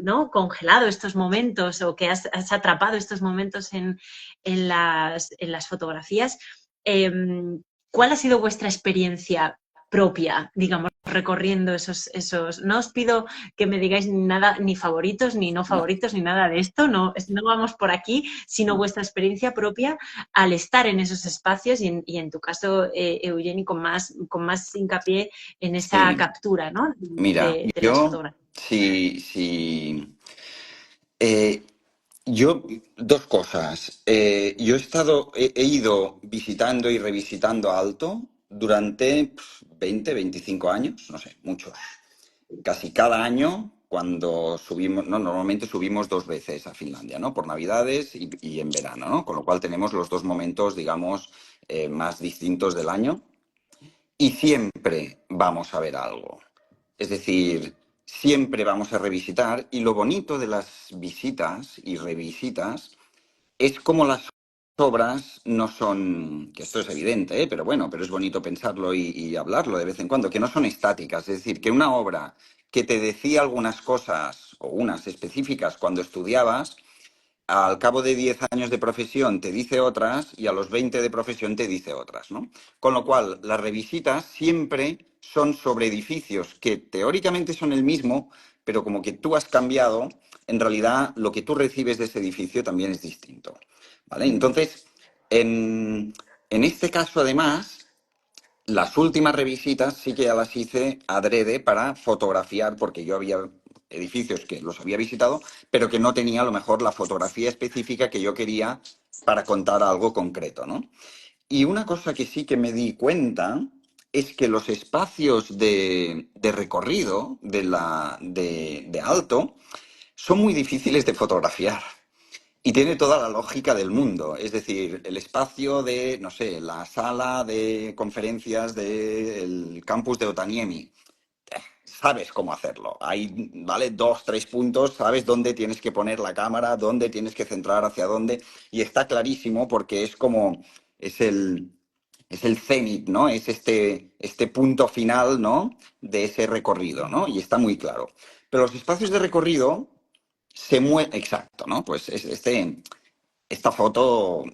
¿no? congelado estos momentos o que has atrapado estos momentos en las fotografías. ¿Cuál ha sido vuestra experiencia propia, digamos, recorriendo esos? No os pido que me digáis nada, ni favoritos, ni no No. favoritos, ni nada de esto, no, no vamos por aquí, sino vuestra experiencia propia al estar en esos espacios y en tu caso, Eugeni, con más hincapié en esa Sí, captura, ¿no? mira, de las yo fotografías. sí. Eh, yo, dos cosas. Yo he ido visitando y revisitando Alto durante 20, 25 años, no sé, muchos. Casi cada año, cuando subimos, no, normalmente subimos 2 veces a Finlandia, ¿no? Por Navidades y en verano, ¿no? Con lo cual tenemos los dos momentos, digamos, más distintos del año. Y siempre vamos a ver algo. Es decir, siempre vamos a revisitar y lo bonito de las visitas y revisitas es como las obras no son, que esto es evidente, pero bueno, pero es bonito pensarlo y hablarlo de vez en cuando, que no son estáticas. Es decir, que una obra que te decía algunas cosas o unas específicas cuando estudiabas, al cabo de 10 años de profesión te dice otras y a los 20 de profesión te dice otras, ¿no? Con lo cual, las revisitas siempre son sobre edificios que teóricamente son el mismo, pero como que tú has cambiado, en realidad lo que tú recibes de ese edificio también es distinto, ¿vale? Entonces, en este caso, además, las últimas revisitas sí que ya las hice adrede para fotografiar, porque yo había edificios que los había visitado, pero que no tenía a lo mejor la fotografía específica que yo quería para contar algo concreto, ¿no? Y una cosa que sí que me di cuenta es que los espacios de recorrido de Alto son muy difíciles de fotografiar. Y tiene toda la lógica del mundo, es decir, el espacio de, no sé, la sala de conferencias del campus de Otaniemi. Sabes cómo hacerlo. Hay, ¿vale? 2, 3 puntos, sabes dónde tienes que poner la cámara, dónde tienes que centrar, hacia dónde. Y está clarísimo porque es como, es el, es el cenit, ¿no? Es este punto final, ¿no? De ese recorrido, ¿no? Y está muy claro. Pero los espacios de recorrido se mueve, exacto, ¿no? Pues esta foto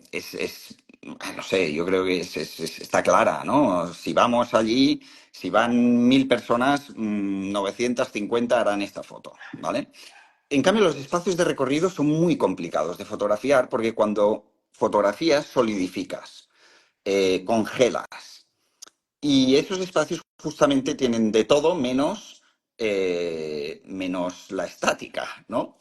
no sé, yo creo que está clara, ¿no? Si vamos allí, si van 1000 personas, 950 harán esta foto, ¿vale? En cambio, los espacios de recorrido son muy complicados de fotografiar porque cuando fotografías solidificas, congelas. Y esos espacios justamente tienen de todo menos la estática, ¿no?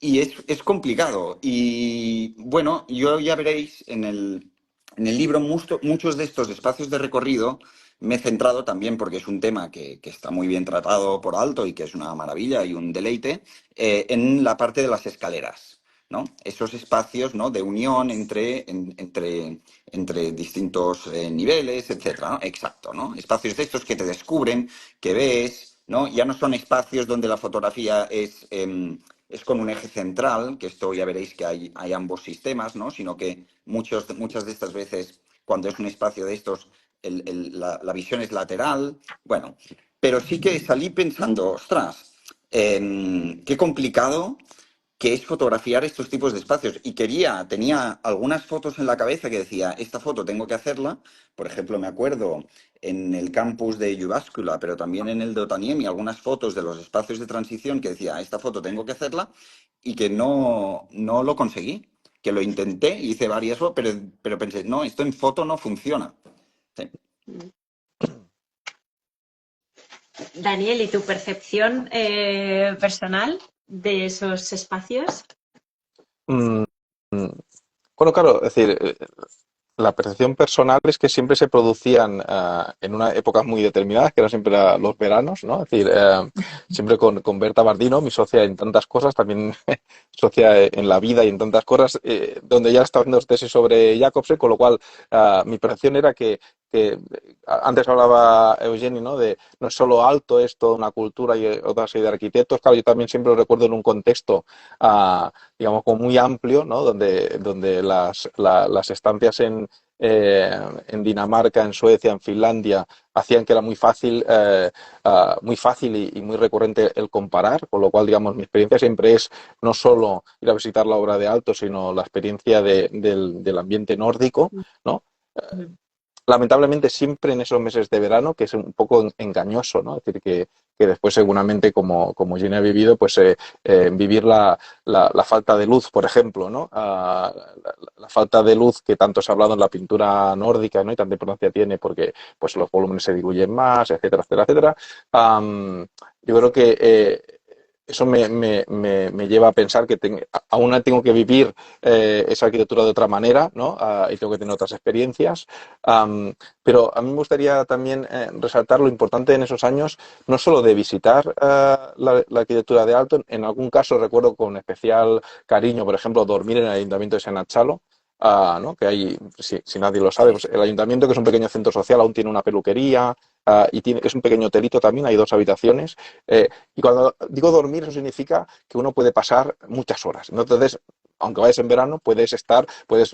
Y es complicado. Y bueno, yo ya veréis en el libro muchos de estos espacios de recorrido me he centrado también porque es un tema que está muy bien tratado por Alto y que es una maravilla y un deleite, en la parte de las escaleras, ¿no? Esos espacios, ¿no? de unión entre distintos niveles, etcétera, ¿no? Exacto, ¿no? Espacios de estos que te descubren, que ves, ¿no? Ya no son espacios donde la fotografía es con un eje central, que esto ya veréis que hay ambos sistemas, ¿no? Sino que muchas de estas veces, cuando es un espacio de estos, la visión es lateral. Bueno, pero sí que salí pensando, ostras, qué complicado que es fotografiar estos tipos de espacios. Y tenía algunas fotos en la cabeza que decía, esta foto tengo que hacerla. Por ejemplo, me acuerdo en el campus de Jyväskylä, pero también en el de Otaniemi, algunas fotos de los espacios de transición que decía, esta foto tengo que hacerla, y que no lo conseguí. Que lo intenté, hice varias, pero pensé, no, esto en foto no funciona. Sí. Daniel, ¿y tu percepción personal de esos espacios? Mm, mm, Bueno, claro, es decir, la percepción personal es que siempre se producían en una épocas muy determinadas, que eran siempre los veranos, ¿no? Es decir, siempre con Berta Bardino, mi socia en tantas cosas, también socia en la vida y en tantas cosas, donde ya estaba haciendo tesis sobre Jacobsen, con lo cual mi percepción era que que antes hablaba Eugeni, ¿no? De no es solo Aalto, es toda una cultura y otra serie de arquitectos. Claro, yo también siempre lo recuerdo en un contexto, digamos, como muy amplio, ¿no? Donde las estancias en Dinamarca, en Suecia, en Finlandia, hacían que era muy fácil y muy recurrente el comparar, con lo cual, digamos, mi experiencia siempre es no solo ir a visitar la obra de Aalto, sino la experiencia del ambiente nórdico, ¿no? Ujú. Lamentablemente siempre en esos meses de verano, que es un poco engañoso, ¿no? Es decir, que después seguramente, como Jenny ha vivido, pues vivir la falta de luz, por ejemplo, ¿no? La falta de luz que tanto se ha hablado en la pintura nórdica, ¿no? Y tanta importancia tiene porque pues los volúmenes se diluyen más, etcétera, etcétera, etcétera. Yo creo que eso me lleva a pensar que aún tengo que vivir esa arquitectura de otra manera, ¿no? Y tengo que tener otras experiencias. Um, pero a mí me gustaría también resaltar lo importante en esos años, no solo de visitar la arquitectura de Aalto, en algún caso recuerdo con especial cariño, por ejemplo, dormir en el ayuntamiento de Sanachalo, ¿no? Que hay, si nadie lo sabe, Sí, pues el ayuntamiento, que es un pequeño centro social, aún tiene una peluquería. Es un pequeño hotelito también, hay 2 habitaciones. Y cuando digo dormir, eso significa que uno puede pasar muchas horas, ¿no? Entonces, aunque vayas en verano, puedes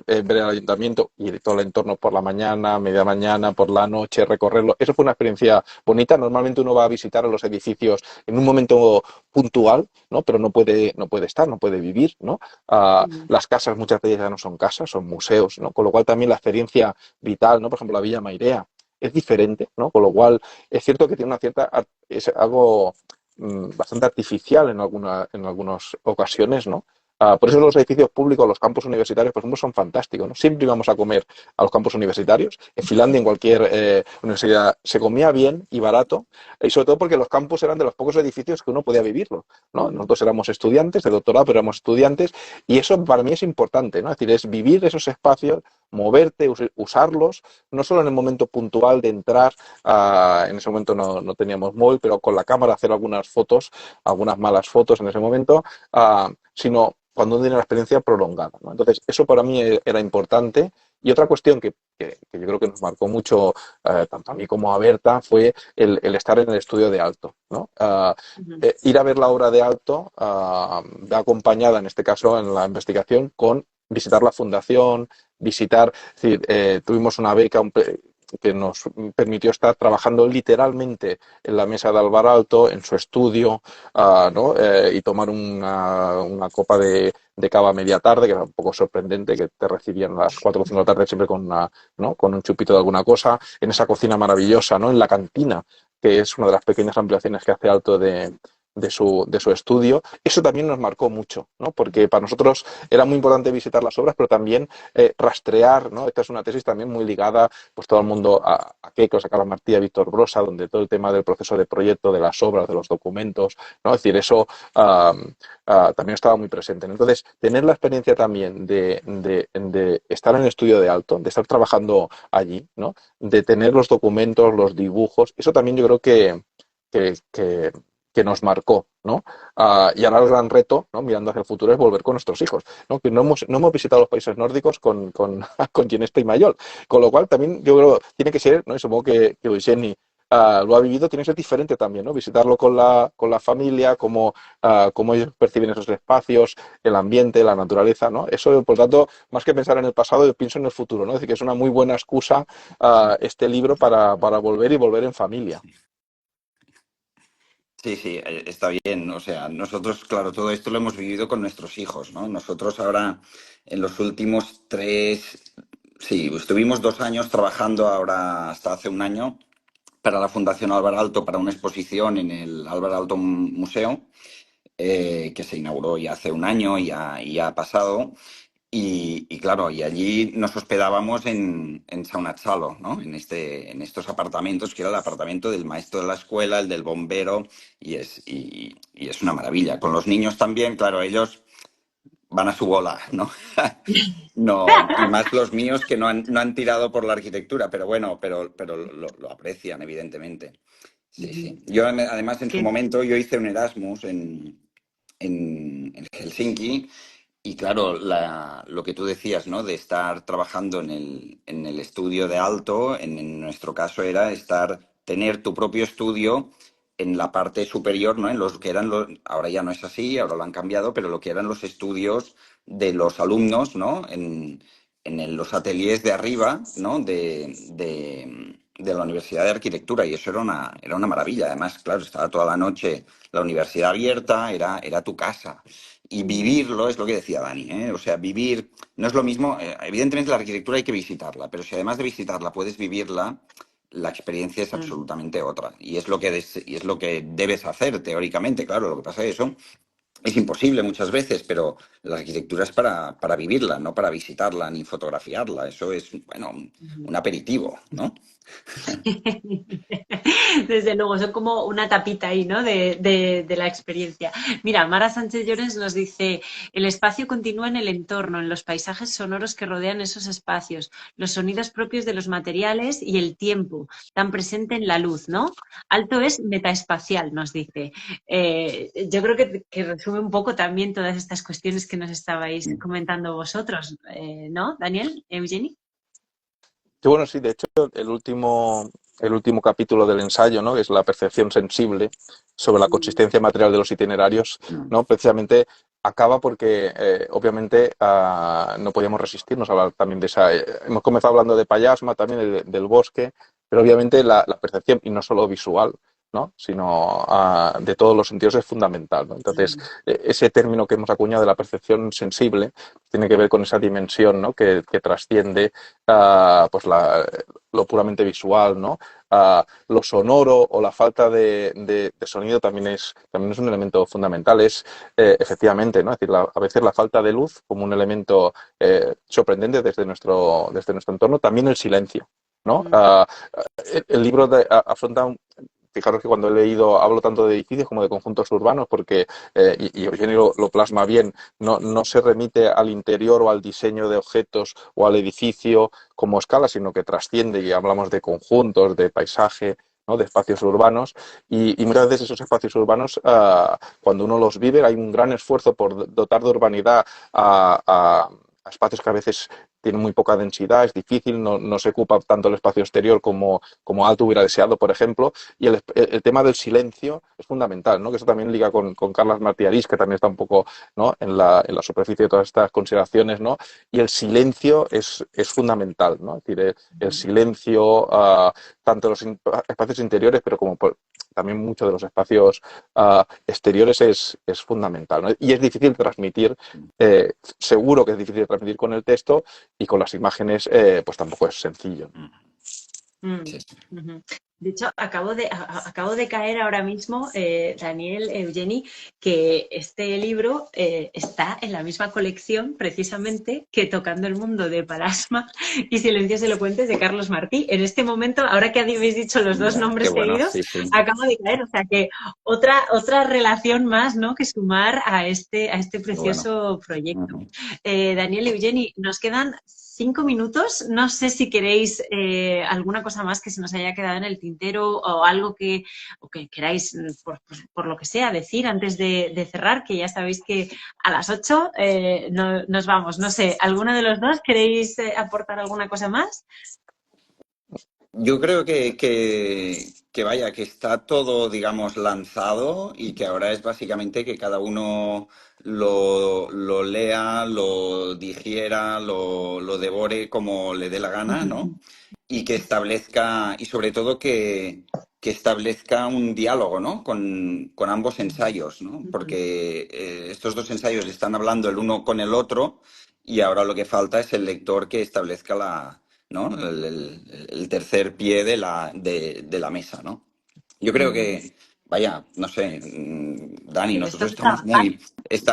ver el ayuntamiento y todo el entorno por la mañana, media mañana, por la noche, recorrerlo. Eso fue una experiencia bonita. Normalmente uno va a visitar los edificios en un momento puntual, ¿no? Pero no puede estar, no puede vivir, ¿no? Ujú. Las casas muchas de ellas ya no son casas, son museos, ¿no? Con lo cual también la experiencia vital, ¿no? Por ejemplo, la Villa Mairea es diferente, ¿no? Con lo cual es cierto que tiene es algo bastante artificial en algunas ocasiones, ¿no? Por eso los edificios públicos, los campus universitarios, por ejemplo, son fantásticos, ¿no? Siempre íbamos a comer a los campus universitarios. En Finlandia, en cualquier universidad, se comía bien y barato, y sobre todo porque los campus eran de los pocos edificios que uno podía vivirlo, ¿no? Nosotros éramos estudiantes de doctorado, pero éramos estudiantes, y eso para mí es importante, ¿no? Es decir, es vivir esos espacios, moverte, usarlos, no solo en el momento puntual de entrar, en ese momento no teníamos móvil, pero con la cámara hacer algunas fotos, algunas malas fotos en ese momento, sino cuando uno tiene la experiencia prolongada, ¿no? Entonces, eso para mí era importante. Y otra cuestión que yo creo que nos marcó mucho, tanto a mí como a Berta, fue el estar en el estudio de Aalto, ¿no? Ujú. Ir a ver la obra de Aalto, va acompañada, en este caso, en la investigación, con visitar la fundación, visitar, es decir, tuvimos una beca que nos permitió estar trabajando literalmente en la mesa de Alvar Aalto, en su estudio, ¿no? Y tomar una copa de cava a media tarde, que era un poco sorprendente que te recibían a las 4 o 5 de la tarde siempre ¿no? Con un chupito de alguna cosa, en esa cocina maravillosa, ¿no? En la cantina, que es una de las pequeñas ampliaciones que hace Aalto de su estudio. Eso también nos marcó mucho, ¿no? Porque para nosotros era muy importante visitar las obras, pero también rastrear, ¿no? Esta es una tesis también muy ligada, pues todo el mundo a Keiko, a Carlos Martí, a Víctor Brosa, donde todo el tema del proceso de proyecto, de las obras, de los documentos, ¿no? Es decir, eso también estaba muy presente, ¿no? Entonces, tener la experiencia también de estar en el estudio de Aalto, de estar trabajando allí, ¿no? De tener los documentos, los dibujos, eso también yo creo que, que, que nos marcó, ¿no? Y ahora el gran reto, ¿no? Mirando hacia el futuro, es volver con nuestros hijos, ¿no? Que no hemos visitado los países nórdicos con Ginés y Mayol, con lo cual también yo creo tiene que ser, ¿no? Y supongo que Eugeni lo ha vivido, tiene que ser diferente también, ¿no? Visitarlo con la familia, cómo ellos perciben esos espacios, el ambiente, la naturaleza, ¿no? Eso, por tanto, más que pensar en el pasado, yo pienso en el futuro, ¿no? Es decir, que es una muy buena excusa, este libro para volver y volver en familia. sí, sí, está bien. O sea, nosotros, claro, todo esto lo hemos vivido con nuestros hijos, ¿no? Nosotros ahora, en los últimos 3, sí, estuvimos 2 años trabajando ahora hasta hace un año para la Fundación Álvaro Alto, para una exposición en el Álvaro Alto Museo, que se inauguró ya hace un año y ha pasado. Y claro, y allí nos hospedábamos en Saunachalo, ¿no? En estos apartamentos, que era el apartamento del maestro de la escuela, el del bombero, y es una maravilla. Con los niños también, claro, ellos van a su bola, ¿no? No, y más los míos que no han tirado por la arquitectura, pero bueno, pero lo aprecian, evidentemente. Sí, Ujú. sí. Yo además en su Qué- momento yo hice un Erasmus en Helsinki Y claro, lo que tú decías, ¿no? De estar trabajando en el estudio de alto, en nuestro caso era tener tu propio estudio en la parte superior, ¿no? En los que eran ahora ya no es así, ahora lo han cambiado, pero lo que eran los estudios de los alumnos, ¿no? Los ateliers de arriba, ¿no? De la Universidad de Arquitectura, y eso era una maravilla. Además, claro, estaba toda la noche la universidad abierta, era tu casa. Y Mm, vivirlo es lo que decía Dani, ¿eh? O sea, vivir no es lo mismo. Evidentemente la arquitectura hay que visitarla, pero si además de visitarla puedes vivirla, la experiencia es mm. absolutamente otra. Y es lo que debes hacer teóricamente, claro. Lo que pasa es eso es imposible muchas veces, pero la arquitectura es para vivirla, no para visitarla ni fotografiarla. Eso es, bueno, un aperitivo, ¿no? Desde luego, son como una tapita ahí, ¿no? De la experiencia. Mira, Mara Sánchez Llorens nos dice, el espacio continúa en el entorno, en los paisajes sonoros que rodean esos espacios, los sonidos propios de los materiales y el tiempo, tan presente en la luz, ¿no? Alto es metaespacial, nos dice. Yo creo que resume un poco también todas estas cuestiones que nos estabais comentando vosotros, ¿no? Daniel, Eugeni. Que bueno, sí, de hecho, el último capítulo del ensayo, ¿no? Que es la percepción sensible sobre la Mm, consistencia material de los itinerarios, Mm. ¿no? Precisamente acaba porque, obviamente, no podíamos resistirnos a hablar también de esa. Hemos comenzado hablando de Payasma, también del bosque, pero obviamente la percepción, y no solo visual, ¿no? Sino de todos los sentidos es fundamental, ¿no? Entonces, mm, ese término que hemos acuñado de la percepción sensible tiene que ver con esa dimensión, ¿no? Que trasciende pues lo puramente visual, ¿no? Lo sonoro o la falta de sonido también es un elemento fundamental. Es efectivamente, ¿no? Es decir, a veces la falta de luz como un elemento sorprendente desde nuestro entorno, también el silencio, ¿no? mm. El libro afronta fijaros que cuando he leído hablo tanto de edificios como de conjuntos urbanos, porque, y Eugenio lo plasma bien, no se remite al interior o al diseño de objetos o al edificio como escala, sino que trasciende y hablamos de conjuntos, de paisaje, ¿no? De espacios urbanos y muchas veces esos espacios urbanos, cuando uno los vive, hay un gran esfuerzo por dotar de urbanidad a espacios que a veces tienen muy poca densidad, es difícil, no se ocupa tanto el espacio exterior como Alto hubiera deseado, por ejemplo, y el tema del silencio es fundamental, ¿no? Que eso también liga con Carles Martí Arís, que también está un poco, ¿no? en la superficie de todas estas consideraciones, ¿no? Y el silencio es fundamental, ¿no? Es decir, el silencio, tanto en los espacios interiores, pero también muchos de los espacios exteriores es fundamental, ¿no? Y es difícil transmitir, seguro que es difícil transmitir con el texto y con las imágenes, pues tampoco es sencillo. Mm, Sí, sí. ujú. De hecho, acabo de caer ahora mismo, Daniel, Eugeni, que este libro está en la misma colección precisamente que Tocando el mundo de Parasma y Silencios elocuentes de Carlos Martí. En este momento, ahora que habéis dicho los dos Mira, qué nombres bueno, seguidos, sí, sí. acabo de caer. O sea que otra relación más, ¿no? Que sumar a este Qué bueno. precioso proyecto. Ujú. Daniel, Eugeni, nos quedan 5 minutos. No sé si queréis alguna cosa más que se nos haya quedado en el tintero o algo o que queráis, por lo que sea, decir antes de cerrar, que ya sabéis que a las 8 nos vamos. No sé, ¿alguno de los dos queréis aportar alguna cosa más? Yo creo que vaya, que está todo, digamos, lanzado y que ahora es básicamente que cada uno lo lea, lo digiera, lo devore como le dé la gana, ¿no? Y que establezca, y sobre todo que establezca un diálogo, ¿no? Con ambos ensayos, ¿no? Porque estos dos ensayos están hablando el uno con el otro y ahora lo que falta es el lector que establezca ¿no? El tercer pie de la mesa, ¿no? Yo creo que, vaya, no sé, Dani, En esto nosotros de trabajar.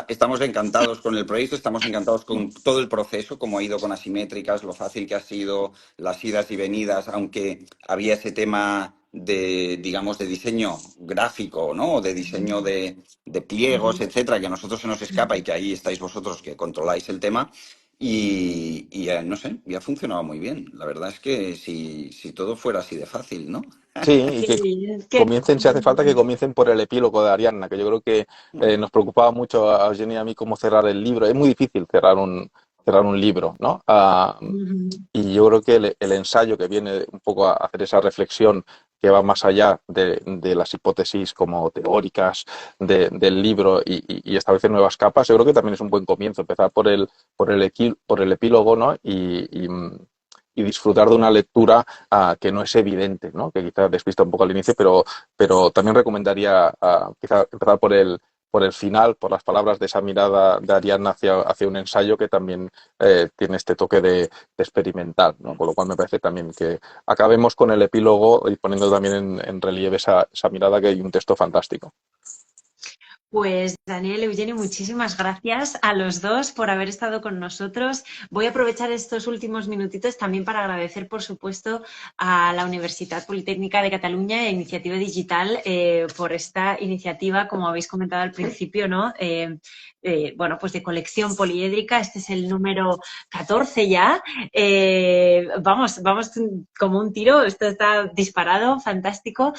estamos encantados con el proyecto, estamos encantados con todo el proceso, cómo ha ido con asimétricas, lo fácil que ha sido las idas y venidas, aunque había ese tema digamos, de diseño gráfico, ¿no? O de diseño de pliegos, etcétera, que a nosotros se nos escapa y que ahí estáis vosotros que controláis el tema. No sé, y ha funcionado muy bien. La verdad es que si todo fuera así de fácil, ¿no? Sí, y Qué que bien, comiencen, si hace falta que comiencen por el epílogo de Ariadna, que yo creo que nos preocupaba mucho a Jenny y a mí cómo cerrar el libro. Es muy difícil cerrar un libro, ¿no? Ujú. Y yo creo que el ensayo que viene un poco a hacer esa reflexión que va más allá de las hipótesis como teóricas del libro y establecer nuevas capas, yo creo que también es un buen comienzo, empezar por el epílogo, ¿no? Y disfrutar de una lectura que no es evidente, ¿no? Que quizás despista un poco al inicio, pero también recomendaría quizás empezar por el final, por las palabras de esa mirada de Ariadna hacia un ensayo que también tiene este toque de experimental, ¿no? Con lo cual me parece también que acabemos con el epílogo y poniendo también en relieve esa mirada que hay un texto fantástico. Pues Daniel, Eugenio, muchísimas gracias a los dos por haber estado con nosotros. Voy a aprovechar estos últimos minutitos también para agradecer, por supuesto, a la Universidad Politécnica de Cataluña e Iniciativa Digital por esta iniciativa, como habéis comentado al principio, ¿no? Bueno, pues de colección poliédrica. Este es el número 14 ya. Vamos como un tiro, esto está disparado, fantástico.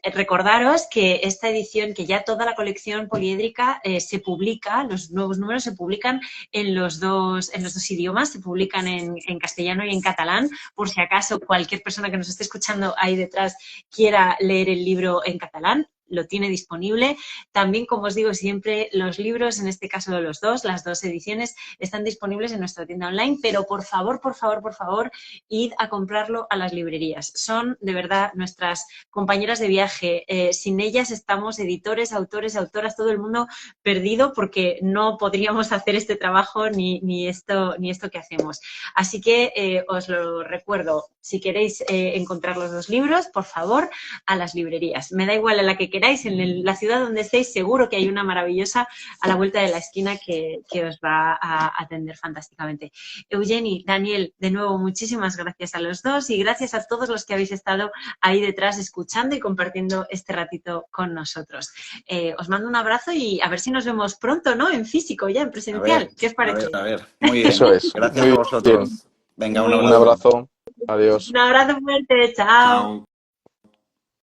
Recordaros que esta edición, que ya toda la colección poliédrica se publica, los nuevos números se publican en los dos idiomas, se publican en castellano y en catalán, por si acaso cualquier persona que nos esté escuchando ahí detrás quiera leer el libro en catalán, lo tiene disponible. También, como os digo siempre, los libros, en este caso de los dos, las dos ediciones, están disponibles en nuestra tienda online, pero por favor, por favor, por favor, id a comprarlo a las librerías. Son, de verdad, nuestras compañeras de viaje. Sin ellas estamos editores, autores, autoras, todo el mundo perdido porque no podríamos hacer este trabajo ni esto que hacemos. Así que os lo recuerdo, si queréis encontrar los dos libros, por favor, a las librerías. Me da igual a la que queráis, la ciudad donde estéis, seguro que hay una maravillosa a la vuelta de la esquina que os va a atender fantásticamente. Eugeni, Daniel, de nuevo, muchísimas gracias a los dos y gracias a todos los que habéis estado ahí detrás escuchando y compartiendo este ratito con nosotros. Os mando un abrazo y a ver si nos vemos pronto, ¿no? En físico, ya en A ver, presencial. ¿Qué os a ver, parece? a ver. Muy Eso bien. es, Gracias a muy bien. vosotros. Venga, un Muy Un bien. abrazo. abrazo, adiós. Un abrazo fuerte. Chao. Chao.